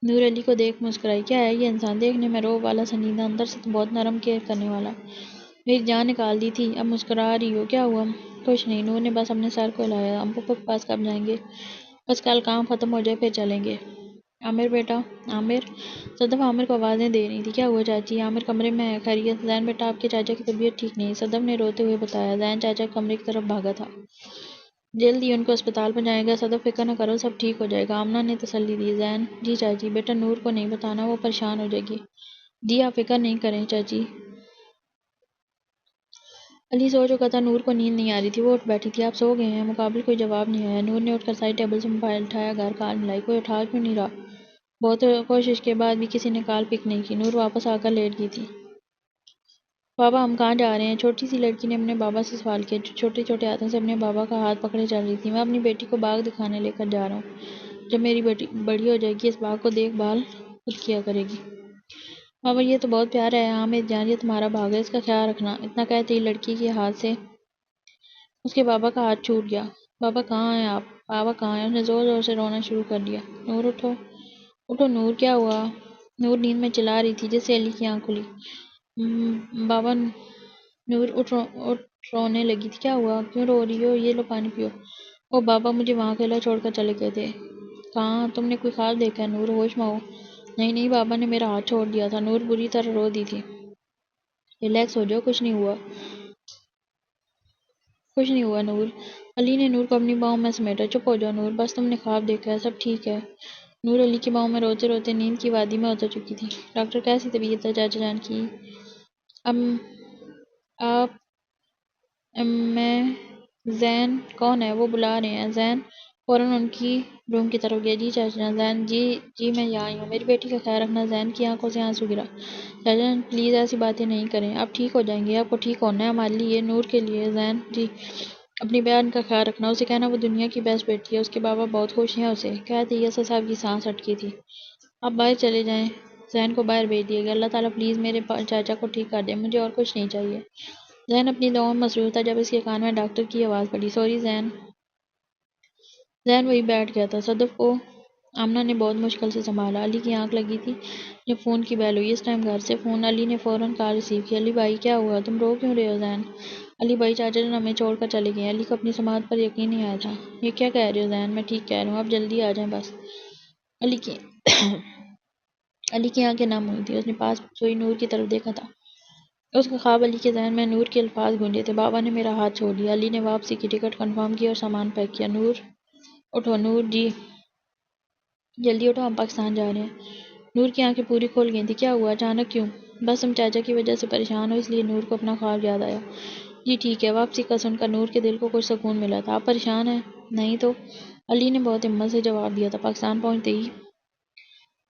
نور علی کو دیکھ مسکرائی، کیا ہے یہ انسان؟ دیکھنے میں رعب والا سنجیدہ، اندر سے تو بہت نرم کیئر کرنے والا۔ میری جان نکال دی تھی، اب مسکرا رہی ہو، کیا ہوا؟ کچھ نہیں، نور نے بس اپنے سر کو ہلایا۔ ہم پپا کے پاس کب جائیں گے؟ بس کل کام ختم ہو جائے پھر چلیں گے۔ عامر بیٹا، عامر؟ صدف عامر کو آوازیں دے رہی تھی، کیا ہوا چاچی؟ عامر کمرے میں ہے، خیریت؟ زین بیٹا آپ کے چاچا کی طبیعت ٹھیک نہیں، صدف نے روتے ہوئے بتایا۔ زین چاچا کمرے کی طرف بھاگا تھا، جلد ہی ان کو اسپتال پہنچائے گا، صدف فکر نہ کرو سب ٹھیک ہو جائے گا، آمنہ نے تسلی دی۔ زین، جی چاچی۔ بیٹا نور کو نہیں بتانا، وہ پریشان ہو جائے گی۔ جی آپ فکر نہیں کریں چاچی۔ علی سو چکا تھا، نور کو نیند نہیں آ رہی تھی، وہ اٹھ بیٹھی تھی، آپ سو گئے ہیں؟ مقابل کوئی جواب نہیں آیا۔ نور نے اٹھ کر سائڈ ٹیبل سے موبائل اٹھایا، گھر کال ملائی، کوئی اٹھا کیوں نہیں رہا؟ بہت کوشش کے بعد بھی کسی نے کال پک نہیں کی۔ نور واپس آ کر لیٹ گئی تھی۔ بابا ہم کہاں جا رہے ہیں؟ چھوٹی سی لڑکی نے اپنے بابا سے سوال کیا، جو چھوٹے چھوٹے ہاتھوں سے اپنے بابا کا ہاتھ پکڑے چل رہی تھی۔ میں اپنی بیٹی کو باغ دکھانے لے کر جا رہا ہوں، جب میری بیٹی بڑی ہو جائے گی اس باغ کو دیکھ بھال خود کیا کرے گی۔ بابا یہ تو بہت پیارا ہے، ہاں میری جان یہ تمہارا باغ ہے، اس کا خیال رکھنا۔ اتنا کہتے ہی لڑکی کے ہاتھ سے اس کے بابا کا ہاتھ چھوٹ گیا۔ بابا کہاں ہیں آپ؟ بابا کہاں ہیں؟ اس نے زور زور سے رونا شروع کر دیا۔ نور اٹھو، اٹھو نور، کیا ہوا؟ نور نیند میں چلا رہی تھی جس سے علی کی آنکھ کھلی۔ بابا نور اٹھ رونے لگی تھی، کیا ہوا؟ کیوں رو رہی ہو؟ یہ لو پانی پیو۔ او بابا مجھے وہاں اکیلا چھوڑ کر چلے گئے تھے۔ کہاں؟ تم نے کوئی خواب دیکھا ہے؟ نور ہوش میں ہو۔ نہیں نہیں، بابا نے میرا ہاتھ چھوڑ دیا تھا۔ نور بری طرح رو دی تھی۔ ریلیکس ہو جاؤ، کچھ نہیں ہوا، کچھ نہیں ہوا نور۔ علی نے نور کو اپنی باہوں میں سمیٹا، چپ ہو جاؤ نور، بس تم نے خواب دیکھا ہے، سب ٹھیک ہے۔ نور علی کی باہوں میں روتے روتے نیند کی وادی میں اتر چکی تھی۔ ڈاکٹر کیسی طبیعت ہے چاچا جان کی؟ اب آپ میں زین کون ہے؟ وہ بلا رہے ہیں۔ زین فوراً ان کی روم کی طرف گیا۔ جی چاچا جان۔ زین جی میں یہاں ہی ہوں، میری بیٹی کا خیال رکھنا۔ زین کی آنکھوں سے آنسو گرا۔ چاچا جان پلیز ایسی باتیں نہیں کریں، آپ ٹھیک ہو جائیں گے، آپ کو ٹھیک ہونا ہے، ہمارے لیے، نور کے لیے۔ زین جی اپنی بہن کا خیال رکھنا، اسے کہنا وہ دنیا کی بیسٹ بیٹی ہے، اس کے بابا بہت خوش ہیں اسے۔ کہتے ہی اسد صاحب کی سانس اٹکی تھی۔ آپ باہر چلے جائیں۔ زین کو باہر بھیج دیا گیا۔ اللہ تعالیٰ پلیز میرے چاچا کو ٹھیک کر دے، مجھے اور کچھ نہیں چاہیے۔ زین اپنی دعاؤں میں مصروف تھا جب اس کے کان میں ڈاکٹر کی آواز پڑی۔ سوری زین۔ زین وہی بیٹھ گیا تھا۔ صدف کو آمنہ نے بہت مشکل سے سنبھالا۔ علی کی آنکھ لگی تھی جب فون کی بیل ہوئی۔ اس ٹائم گھر سے فون۔ علی نے فوراً کال ریسیو کی۔ علی بھائی کیا ہوا؟ تم رو کیوں رہے ہو؟ زین علی بھائی چاچا جان ہمیں چھوڑ کر چلے گئے۔ علی کو اپنی سماعت پر یقین نہیں آیا تھا۔ یہ کیا کہہ رہے ہو زین؟ میں ٹھیک کہہ رہا ہوں، آپ جلدی آ جائیں بس۔ علی کی علی کی آنکھیں نم ہوئی تھیں۔ اس نے پاس سوئی نور کی طرف دیکھا تھا۔ اس کا خواب علی کے ذہن میں نور کے الفاظ گونجے تھے۔ بابا نے میرا ہاتھ چھوڑ دیا۔ علی نے واپسی کی ٹکٹ کنفرم کی اور سامان پیک کیا۔ نور اٹھو۔ نور جی جلدی اٹھو، ہم پاکستان جا رہے ہیں۔ نور کی آنکھیں پوری کھل گئی تھیں۔ کیا ہوا؟ اچانک کیوں؟ بس ہم چاچا کی وجہ سے پریشان ہو، اس لیے نور کو اپنا خواب یاد آیا۔ جی ٹھیک ہے۔ واپسی کا سن کر نور کے دل کو کچھ سکون ملا تھا۔ آپ پریشان ہیں؟ نہیں تو؟ علی نے بہت ہمت سے جواب دیا تھا۔ پاکستان پہنچتے ہی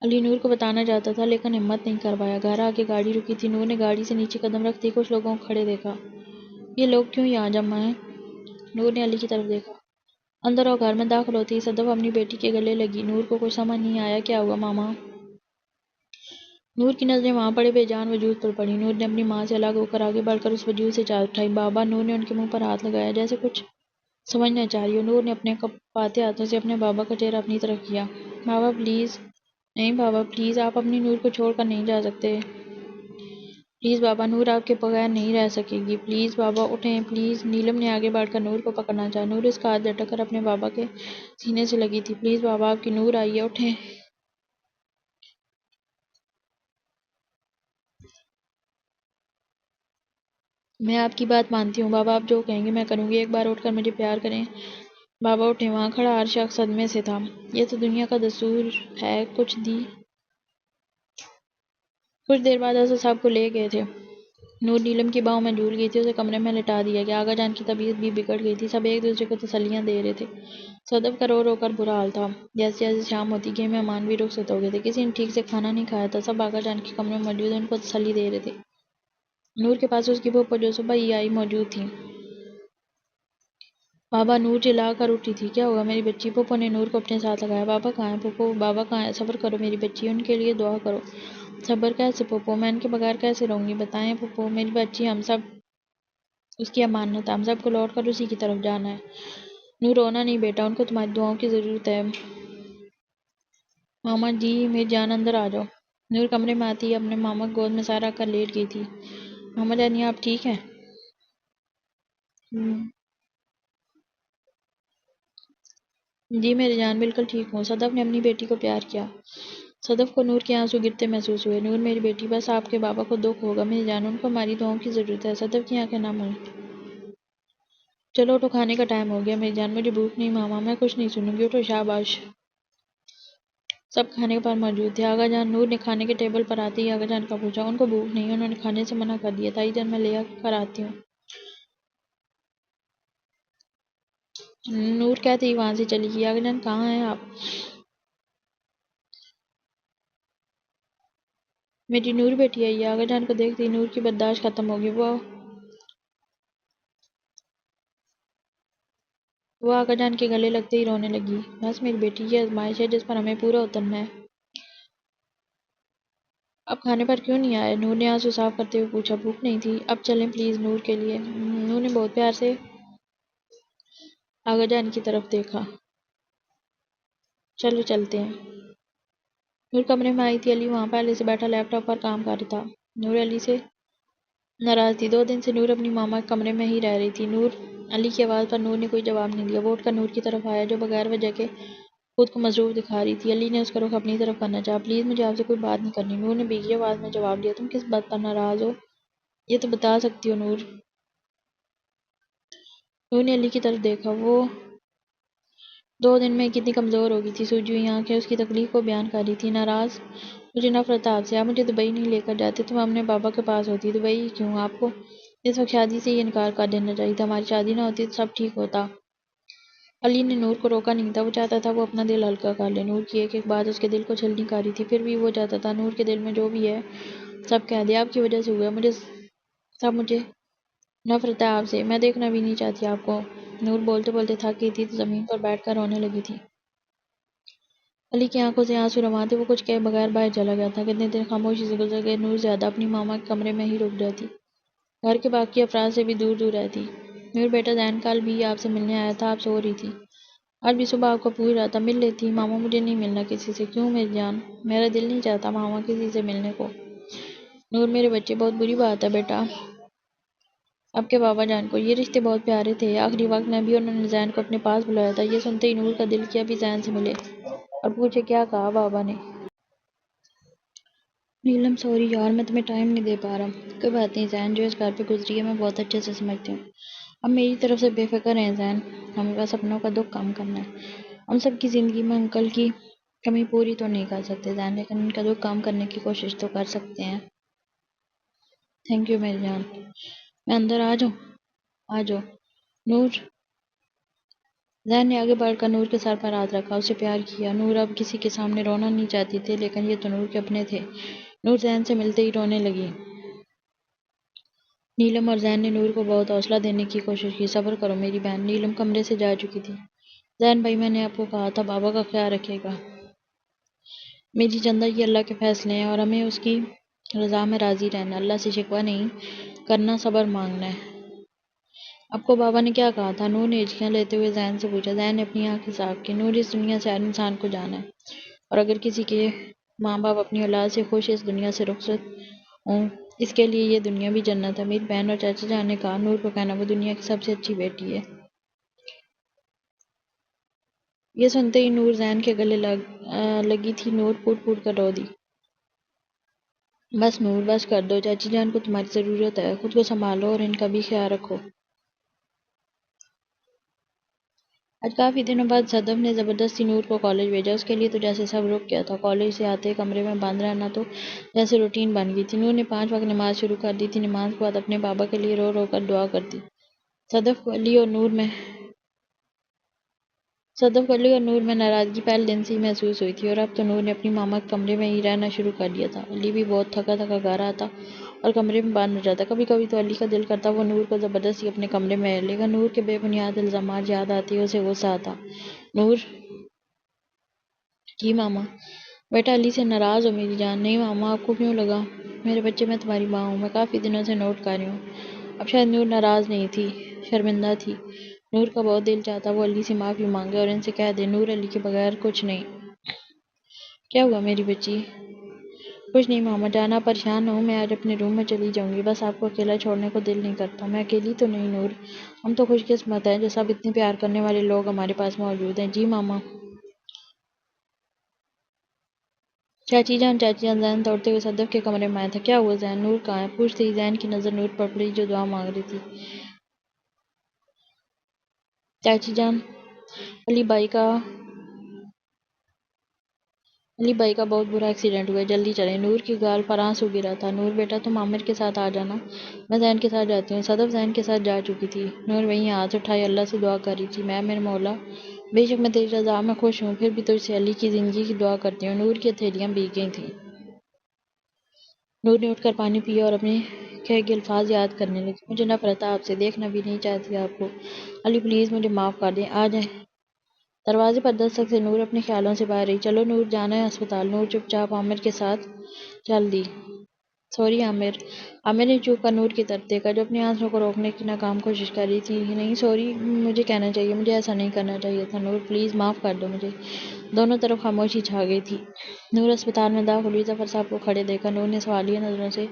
علی نور کو بتانا چاہتا تھا لیکن ہمت نہیں کر پایا۔ گھر آ کے گاڑی رکی تھی۔ نور نے گاڑی سے نیچے قدم رکھتے ہی کچھ لوگوں کو کھڑے دیکھا۔ یہ لوگ کیوں یہاں جمع ہیں؟ نور نے علی کی طرف دیکھا۔ اندر آؤ۔ گھر میں داخل ہوتے ہی صدف اپنی بیٹی کے گلے لگی۔ نور کو کچھ سمجھ نہیں آیا۔ کیا ہوا ماما؟ نور کی نظریں وہاں پڑے بے جان وجود پر پڑیں۔ نور نے اپنی ماں سے الگ ہو کر آگے بڑھ کر اس وجود سے چادر اٹھائی۔ بابا؟ نور نے ان کے منہ پر ہاتھ لگایا جیسے کچھ سمجھنا چاہ رہی ہو۔ نور نے اپنے کپاتے ہاتھوں سے اپنے بابا کا چہرہ اپنی طرف کیا۔ بابا پلیز۔ نہیں بابا پلیز، آپ اپنی نور کو چھوڑ کر نہیں جا سکتے۔ پلیز بابا، نور آپ کے بغیر نہیں رہ سکے گی۔ پلیز بابا اٹھیں پلیز۔ نیلم نے آگے بڑھ کر نور کو پکڑنا چاہا۔ نور اس کا ہاتھ جھٹک کر اپنے بابا کے سینے سے لگی تھی۔ پلیز بابا، آپ کی نور آئی ہے، اٹھیں۔ میں آپ کی بات مانتی ہوں بابا، آپ جو کہیں گے میں کروں گی، ایک بار اٹھ کر مجھے پیار کریں۔ بابا اٹھیں۔ وہاں کھڑا ہر شخص صدمے سے تھا۔ یہ تو دنیا کا دستور ہے۔ کچھ دیر بعد اسد صاحب کو لے گئے تھے۔ نور نیلم کی باہوں میں جھول گئی تھی۔ اسے کمرے میں لٹا دیا گیا۔ آغا جان کی طبیعت بھی بگڑ گئی تھی۔ سب ایک دوسرے کو تسلیاں دے رہے تھے۔ صدف کا رو رو کر برا حال تھا۔ جیسے جیسے شام ہوتی گئی مہمان بھی رخصت ہو گئے تھے۔ کسی نے ٹھیک سے کھانا نہیں کھایا تھا۔ سب آغا جان کے کمرے میں موجود ان کو تسلی دے رہے تھے۔ نور کے پاس اس کی پھوپھو جو صبح ہی آئی موجود تھی۔ بابا! نور چلا کر اٹھی تھی۔ کیا ہوا میری بچی؟ پھوپھو نے نور کو اپنے ساتھ لگایا۔ بابا کہاں ہیں پھوپھو؟ بابا کہاں ہیں؟ صبر کرو میری بچی، ان کے لیے دعا کرو۔ صبر کیسے پھوپھو؟ میں ان کے بغیر کیسے رہوں گی؟ بتائیں پھوپھو، میری بچی ہم سب اس کی امانت ہے، ہم سب کو لوٹ کر اسی کی طرف جانا ہے۔ نور رونا نہیں بیٹا، ان کو تمہاری دعاؤں کی ضرورت ہے۔ ماما جی میری جان اندر آ جاؤ۔ نور کمرے میں آتی ہی اپنے ماما کی گود میں سر رکھ کر لیٹ گئی تھی۔ ماما جانی آپ ٹھیک ہیں؟ جی میری جان بالکل ٹھیک ہوں۔ صدف نے اپنی بیٹی کو پیار کیا۔ صدف کو نور کے آنسو گرتے محسوس ہوئے۔ نور میری بیٹی، بس آپ کے بابا کو دکھ ہوگا میری جان، ان کو ہماری دعاؤں کی ضرورت ہے۔ صدف کی آنکھیں نم ہوئیں۔ چلو اٹھو، کھانے کا ٹائم ہو گیا میری جان، مجھے بھوک نہیں ماما، میں کچھ نہیں سنوں گی، اٹھو شاباش۔ سب کھانے پر موجود تھے۔ آغا جان نور نے کھانے کے ٹیبل پر آتے ہی آغا جان کا پوچھا۔ ان کو بھوک نہیں، انہوں نے کھانے سے منع کر دیا۔ تائی جان میں لے کر آتی ہوں۔ نور کہتے ہی وہاں سے چلی گئی۔ آغا جان کہاں ہیں آپ؟ میری نور بیٹی آئی ہے۔ آغا جان کو دیکھتے ہی نور کی برداشت ختم ہوگی۔ وہ آغا جان کے گلے لگتے ہی رونے لگی۔ بس میری بیٹی، یہ آزمائش ہے جس پر ہمیں پورا اترنا ہے۔ اب کھانے پر کیوں نہیں آئے؟ نور نے آنسو صاف کرتے ہوئے پوچھا۔ بھوک نہیں تھی۔ اب چلیں پلیز نور کے لیے۔ نور نے بہت پیار سے آغا جان کی طرف دیکھا۔ چلو چلتے ہیں۔ نور کمرے میں آئی تھی۔ علی وہاں پہلے سے بیٹھا لیپ ٹاپ پر کام کر رہا تھا۔ نور علی سے ناراض تھی۔ 2 دن سے نور اپنی ماما کے کمرے میں ہی رہ رہی تھی۔ علی کی آواز پر نور نے کوئی جواب نہیں دیا۔ وہ اٹھ کر نور کی طرف آیا جو بغیر وجہ کے خود کو مصروف دکھا رہی تھی۔ علی نے اس کا رخ اپنی طرف کرنا چاہا۔ پلیز مجھے آپ سے کوئی بات نہیں کرنی۔ نور نے بھیگی آواز میں جواب دیا۔ تم کس بات پر ناراض ہو؟ یہ تو بتا سکتی ہو نور۔ نور نے علی کی طرف دیکھا۔ وہ 2 دن میں کتنی کمزور ہو گئی تھی۔ سوجی ہوئی آنکھیں اس کی تکلیف کو بیان کر رہی تھی۔ ناراض؟ مجھے نفرت ہے آپ سے۔ آپ مجھے دبئی نہیں لے کر جاتے تو میں اپنے بابا کے پاس ہوتی۔ دبئی کیوں؟ آپ کو اس وقت شادی سے یہ انکار کر دینا چاہیے تھا، ہماری شادی نہ ہوتی تو سب ٹھیک ہوتا۔ علی نے نور کو روکا نہیں تھا، وہ چاہتا تھا وہ اپنا دل ہلکا کر لے۔ نور کی ایک ایک بات اس کے دل کو چھلنی کر رہی تھی، پھر بھی وہ چاہتا تھا نور کے دل میں جو بھی ہے سب کہہ دے۔ آپ کی وجہ سے ہوا، مجھے نفرت ہے آپ سے، میں دیکھنا بھی نہیں چاہتی آپ کو۔ نور بولتے بولتے تھک گئی تھی تو زمین پر بیٹھ کر رونے لگی تھی۔ علی کی آنکھوں سے آنسو رواں تھے، وہ کچھ کہے بغیر باہر چلا گیا تھا۔ کتنے دن خاموشی سے گزر گئے، نور زیادہ اپنی ماما کے کمرے میں ہی رک جاتی، گھر کے باقی افراد سے بھی دور دور رہتی۔ نور بیٹا زین کل بھی آپ سے ملنے آیا تھا، آپ سو رہی تھی، آج بھی صبح آپ کو پوچھ رہا تھا، مل لیتی ماما، مجھے نہیں ملنا کسی سے۔ کیوں میری جان؟ میرا دل نہیں چاہتا ماما کسی سے ملنے کو۔ نور میرے بچے، بہت بری بات ہے بیٹا آپ کے بابا جان کو، یہ رشتے بہت پیارے تھے، آخری وقت میں بھی انہوں نے زین کو اپنے پاس بلایا تھا۔ یہ سنتے ہی نور کا دل کیا بھی زین سے ملے اور پوچھے کیا کہا بابا نے۔ نیلم سوری یار، میں تمہیں ٹائم نہیں دے پا رہا۔ کوئی بات نہیں زین، جو اس گھر پہ گزری ہے میں بہت اچھے سے سمجھتی ہوں۔ اب میری طرف سے بے فکر ہیں زین، ہمیں بس اپنوں کا دکھ کم کرنا ہے۔ ہم سب کی زندگی میں انکل کی کمی پوری تو نہیں کر سکتے زین، لیکن ان کا دکھ کم کرنے کی کوشش تو کر سکتے ہیں۔ تھینک یو میری جان۔ میں اندر آ جاؤں؟ آ جاؤ نور۔ زین نے آگے بڑھ کر نور کے سر پر ہاتھ رکھا، اسے پیار کیا۔ نور اب کسی کے سامنے رونا نہیں چاہتی تھی، لیکن یہ تو نور کے اپنے تھے۔ نور زین سے ملتے ہی رونے لگی۔ نیلم اور زین نے نور کو بہت حوصلہ دینے کی کوشش کی۔ صبر کرو میری بہن۔ نیلم کمرے سے جا چکی تھی۔ زین بھائی، میں نے آپ کو کہا تھا بابا کا خیال رکھے گا۔ میری چندہ، یہ اللہ کے فیصلے ہیں اور ہمیں اس کی رضا میں راضی رہنا، اللہ سے شکوہ نہیں کرنا، صبر مانگنا ہے۔ آپ کو بابا نے کیا کہا تھا؟ نور نے ہچکیاں لیتے ہوئے زین سے پوچھا۔ زین نے اپنی آنکھیں صاف کی۔ نور، اس دنیا سے ہر انسان کو جانا ہے، اور اگر کسی کے ماں باپ اپنی اولاد سے خوش اس دنیا سے رخصت ہوں، اس کے لیے یہ دنیا بھی جنت ہے۔ میری بہن اور چاچا جان نے کہا نور کو کہنا وہ دنیا کی سب سے اچھی بیٹی ہے۔ یہ سنتے ہی نور زین کے گلے لگی تھی۔ نور پھوٹ پھوٹ کر رو دی۔ بس نور، بس کر دو، چاچی جان کو تمہاری ضرورت ہے، خود کو سنبھالو اور ان کا بھی خیال رکھو۔ آج کافی دنوں بعد صدف نے زبردستی نور کو کالج بھیجا، اس کے لیے تو جیسے سب رک گیا تھا۔ کالج سے آتے کمرے میں بند رہنا تو جیسے روٹین بن گئی تھی۔ نور نے 5 وقت نماز شروع کر دی تھی، نماز کے بعد اپنے بابا کے لیے رو رو کر دعا کرتی۔ صدف کو علی اور نور میں ناراضگی پہلے دن سے ہی محسوس ہوئی تھی، اور اب تو نور نے اپنی ماما کے کمرے میں ہی رہنا شروع کر دیا تھا۔ علی بھی بہت تھکا تھکا گھر آتا اور کمرے میں بند ہو جاتا۔ کبھی کبھی تو علی کا دل کرتا وہ نور کو زبردستی اپنے کمرے میں لے گا۔ نور کے بے بنیاد الزامات یاد آتے ہی اسے غصہ آتا۔ نور، جی ماما۔ بیٹا علی سے ناراض ہو میری جان؟ نہیں ماما، آپ کو کیوں لگا؟ میرے بچے، میں تمہاری ماں ہوں، میں کافی دنوں سے نوٹ کر رہی ہوں۔ اب شاید نور ناراض نہیں تھی، شرمندہ تھی۔ نور کا بہت دل چاہتا وہ علی سے معافی مانگے اور ان سے کہہ دے نور علی کے بغیر کچھ نہیں۔ کیا ہوا میری بچی؟ کچھ نہیں ماما جان، آپ پریشان نہ ہوں، میں آج اپنے روم میں چلی جاؤں گی، بس آپ کو اکیلا چھوڑنے کو دل نہیں کرتا۔ میں اکیلی تو نہیں نور، ہم تو خوش قسمت ہیں جو سب اتنے پیار کرنے والے لوگ ہمارے پاس موجود ہیں۔ جی ماما۔ چاچی جان، چاچی جان، زین دوڑتے ہوئے صدف کے کمرے میں آیا تھا۔ کیا ہوا زین؟ نور کہاں ہے؟ پوچھتے ہی زین کی نظر نور پر پڑی جو دعا مانگ رہی تھی۔ چاچی جان، علی بھائی کا بہت برا ایکسیڈنٹ ہوا ہے، جلدی چلیں۔ نور کی گال پر آنسو گرا تھا۔ نور بیٹا، تم عامر کے ساتھ آ جانا، میں زین کے ساتھ جاتی ہوں۔ صدف زین کے ساتھ جا چکی تھی۔ نور وہیں ہاتھ اٹھائے اللہ سے دعا کر رہی تھی، میرے مولا، بے شک میں تیری رضا میں خوش ہوں، پھر بھی تجھ سے علی کی زندگی کی دعا کرتی ہوں۔ نور کی ہتھیلیاں بھیگ گئی تھیں۔ نور نے اٹھ کر پانی پیا اور اپنے کہے گئے الفاظ یاد کرنے لگی۔ مجھے نفرت ہے آپ سے، دیکھنا بھی نہیں چاہتی آپ کو۔ علی پلیز مجھے معاف کر دیں، آ جائیں۔ دروازے پر دستک سے نور اپنے خیالوں سے باہر رہی۔ چلو نور، جانا ہے ہسپتال۔ نور چپ چاپ عامر کے ساتھ چل دی۔ سوری عامر۔ عامر نے چوک کر نور کی طرف دیکھا جو اپنے آنسوؤں کو روکنے کی ناکام کوشش کر رہی تھی۔ نہیں سوری، مجھے کہنا چاہیے، مجھے ایسا نہیں کرنا چاہیے تھا۔ نور پلیز معاف کر دو مجھے۔ دونوں طرف خاموشی چھا گئی تھی۔ نور ہسپتال میں داخل ہوئی، ظفر صاحب کو کھڑے دیکھا۔ نور نے سوالیہ نظروں سے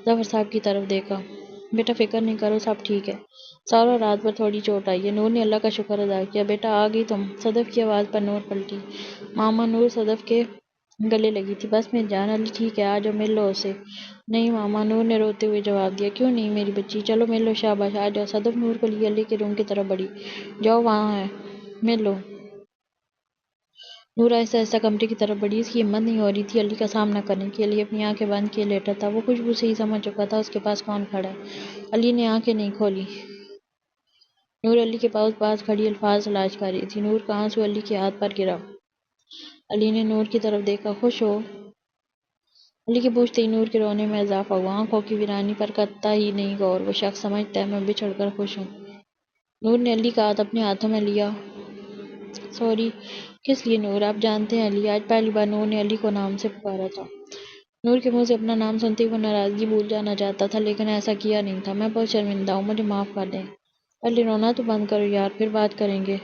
ظفر صاحب کی طرف دیکھا۔ بیٹا فکر نہیں کرو، سب ٹھیک ہے، سر اور ہاتھ پر تھوڑی چوٹ آئی ہے۔ نور نے اللہ کا شکر ادا کیا۔ بیٹا آ گئی تم؟ صدف کی آواز پر نور پلٹی۔ ماما۔ نور صدف کے گلے لگی تھی۔ بس میری جان، علی ٹھیک ہے، آ جاؤ مل لو اسے۔ نہیں ماما، نور نے روتے ہوئے جواب دیا۔ کیوں نہیں میری بچی؟ چلو مل لو، شاباش، آ جاؤ۔ صدف نور کو لیے علی کے روم کی طرف بڑھی۔ جاؤ، وہاں ہے، مل لو۔ نور آہستہ آہستہ کمرے کی طرف بڑھی، اس کی ہمت نہیں ہو رہی تھی علی کا سامنا کرنے کی۔ علی اپنی آنکھیں بند کیے لیٹا تھا، وہ خوشبو سے ہی سمجھ چکا تھا اس کے پاس کون کھڑا ہے۔ علی نے آنکھیں نہیں کھولی۔ نور علی کے پاس کھڑی الفاظ تلاش کر رہی تھی۔ نور کا آنسو علی کے ہاتھ پر گرا۔ علی نے نور کی طرف دیکھا۔ خوش ہو؟ علی کے پوچھتے ہی نور کے رونے میں اضافہ ہوا، آنکھوں کی ویرانی پر قطعی نہیں غور۔ وہ شخص سمجھتا ہے میں بچھڑ کر خوش ہوں۔ نور نے علی کا ہاتھ اپنے ہاتھوں میں لیا۔ سوری۔ کس لیے نور؟ آپ جانتے ہیں علی، آج پہلی بار نور نے علی کو نام سے پکارا تھا۔ نور کے منہ سے اپنا نام سنتے ہی وہ ناراضگی بھول جانا چاہتا تھا، لیکن ایسا کیا نہیں تھا۔ میں بہت شرمندہ ہوں، مجھے معاف کر دیں۔ پہلے رونا تو بند کرو یار، پھر بات کریں گے۔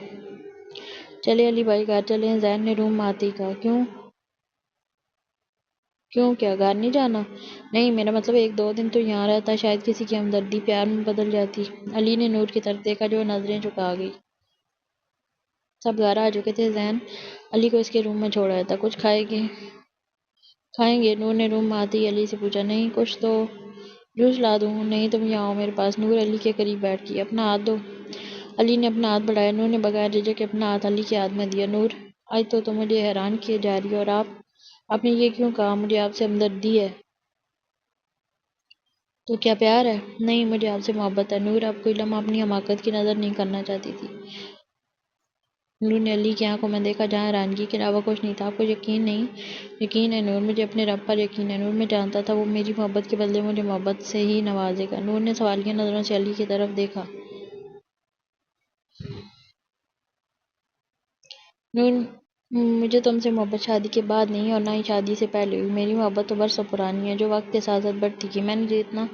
چلے علی بھائی گھر چلیں، زین نے روم میں آتے ہی کہا۔ کیوں کیا گھر نہیں جانا؟ نہیں، میرا مطلب ایک دو دن تو یہاں رہتا، شاید کسی کی ہمدردی پیار میں بدل جاتی۔ علی نے نور کی طرف دیکھا جو نظریں جھکا گئی۔ سب گھر آ چکے تھے۔ زین علی کو اس کے روم میں چھوڑ آیا تھا۔ کچھ کھائیں گے؟ نور نے روم میں آتے ہی علی سے پوچھا۔ نہیں، کچھ تو جوس لا دوں؟ نہیں، تم یہاں آؤ میرے پاس۔ نور علی کے قریب بیٹھ گئی۔ اپنا ہاتھ دو۔ علی نے اپنا ہاتھ بڑھایا۔ نور نے بغیر جھجک کے اپنا ہاتھ علی کے ہاتھ میں دیا۔ نور، آج تو تم مجھے حیران کیے جا رہی ہو، اور آپ نے یہ کیوں کہا؟ مجھے آپ سے ہمدردی ہے۔ تو کیا پیار ہے؟ نہیں، مجھے آپ سے محبت ہے۔ نور اب کوئی لمحہ اپنی حماقت کی نظر نہیں کرنا چاہتی تھی۔ نور نے علی کی آنکھوں میں دیکھا جہاں حیرانگی کے علاوہ کچھ نہیں تھا۔ آپ کو یقین نہیں؟ یقین ہے نور، مجھے اپنے رب پر یقین ہے۔ نور میں جانتا تھا وہ میری محبت کے بدلے مجھے محبت سے ہی نوازے گا۔ نور نے سوالیہ نظروں سے علی کی طرف دیکھا۔ نور، مجھے تم سے محبت شادی کے بعد نہیں اور نہ ہی شادی سے پہلے ہوئی۔ میری محبت تو برسوں پرانی ہے، جو وقت کے ساتھ ساتھ بڑھتی گئی۔ میں نے جتنا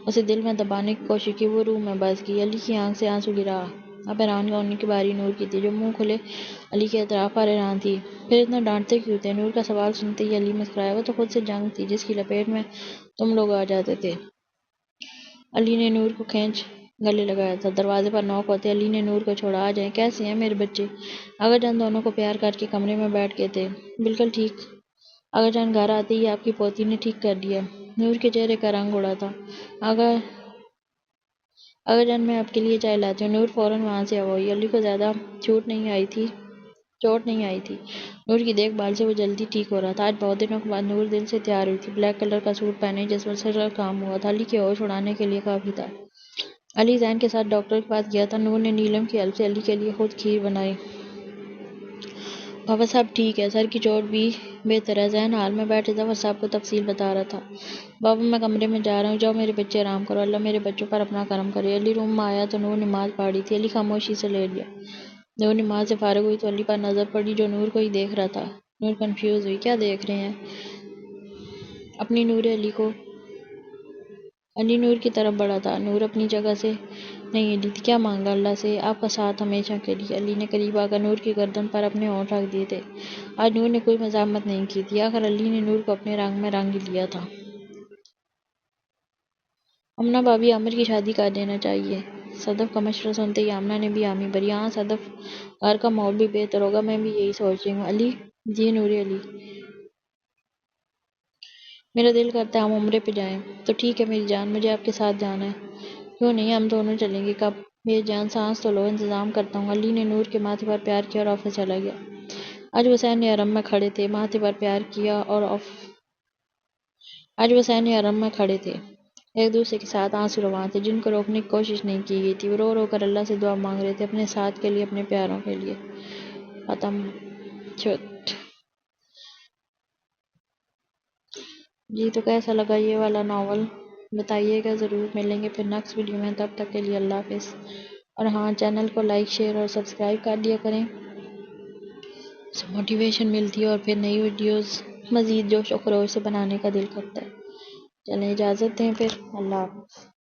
اسے دل میں دبانے کی کوشش کی وہ روح میں بس گئی۔ علی کی آنکھ سے آنسو گرا۔ اب حیران ہونے کی باری نور کی تھی، جو منہ کھلے علی کے اعتراف پر حیران تھی۔ پھر اتنا ڈانٹتے کیوں تھے؟ نور کا سوال سنتے ہی علی مسکرایا۔ وہ تو خود سے جنگ تھی جس کی لپیٹ میں تم لوگ آ جاتے تھے۔ علی نے نور کو کھینچ گلے لگایا تھا۔ دروازے پر نوک ہوتے علی نے نور کو چھوڑا۔ آ جائیں، کیسے ہیں میرے بچے؟ آغا جان دونوں کو پیار کر کے کمرے میں بیٹھ گئے تھے۔ بالکل ٹھیک، آغا جان گھر آتے ہی آپ کی پوتی نے ٹھیک کر دیا۔ نور کے چہرے کا رنگ اڑا تھا۔ آغا جان میں آپ کے لیے چائے لاتی ہوں۔ نور فوراً وہاں سے ہوئی۔ علی کو زیادہ چوٹ نہیں آئی تھی۔ نور کی دیکھ بھال سے وہ جلدی ٹھیک ہو رہا تھا۔ آج بہت دنوں کے بعد نور دل سے تیار ہوئی تھی۔ بلیک کلر کا سوٹ پہنے جس پر سر کام ہوا تھا، علی کے ہوش اڑانے کے لیے کافی تھا۔ علی زین کے ساتھ ڈاکٹر کے پاس گیا تھا۔ نور نے نیلم کی ہیلپ سے علی کے لیے خود کھیر بنائی۔ بابا صاحب ٹھیک ہے، سر کی چوٹ بھی بہتر ہے۔ زین حال میں بیٹھے ظفر صاحب کو تفصیل بتا رہا تھا۔ بابا میں کمرے میں جا رہا ہوں، جاؤ میرے بچے آرام کرو، اللہ میرے بچوں پر اپنا کرم کرے۔ علی روم میں آیا تو نور نماز پڑھ رہی تھی۔ علی خاموشی سے لیٹ گیا۔ نور نماز سے فارغ ہوئی تو علی پر نظر پڑی جو نور کو ہی دیکھ رہا تھا۔ نور کنفیوز ہوئی، کیا دیکھ رہے ہیں؟ اپنی نور علی نور کی طرف بڑھا تھا۔ نور اپنی جگہ سے نہیں ہلی تھی۔ کیا مانگا اللہ سے؟ آپ کا ساتھ ہمیشہ کے لیے۔ علی نے قریب آ کر نور کی گردن پر اپنے ہونٹ رکھ دیے تھے۔ آج نور نے کوئی مزاحمت نہیں کی تھی، آخر علی نے نور کو اپنے رنگ میں رنگ لیا تھا۔ آمنہ بھابی، عامر کی شادی کر دینا چاہیے۔ صدف کا مشورہ سنتے ہی آمنہ نے بھی حامی بھری۔ ہاں صدف، گھر کا ماحول بھی بہتر ہوگا، میں بھی یہی سوچ رہی ہوں۔ علی، جی نور علی، میرا دل کرتا ہے ہم عمرے پہ جائیں۔ تو ٹھیک ہے میری جان، مجھے آپ کے ساتھ جانا ہے۔ کیوں نہیں، ہم دونوں چلیں گے۔ کب؟ میری جان سانس تو لو، انتظام کرتا ہوں۔ علی نے نور کے ماتھے پر پیار کیا اور آفس چلا گیا۔ آج وہ حسین حرم میں کھڑے تھے، ماتھے پر پیار کیا اور ایک دوسرے کے ساتھ آنسو رواں تھے جن کو روکنے کی کوشش نہیں کی گئی تھی۔ وہ رو رو کر اللہ سے دعا مانگ رہے تھے، اپنے ساتھ کے لیے، اپنے پیاروں کے لیے۔ ختم۔ چھٹ۔ جی تو کیسا لگا یہ والا ناول؟ بتائیے گا ضرور۔ ملیں گے پھر نیکسٹ ویڈیو میں، تب تک کے لیے اللہ حافظ۔ اور ہاں، چینل کو لائک، شیئر اور سبسکرائب کر دیا کریں، اس سے موٹیویشن ملتی ہے اور پھر نئی ویڈیوز مزید جوش و خروش سے بنانے کا دل کرتا ہے۔ چلیں اجازت دیں پھر، اللہ حافظ۔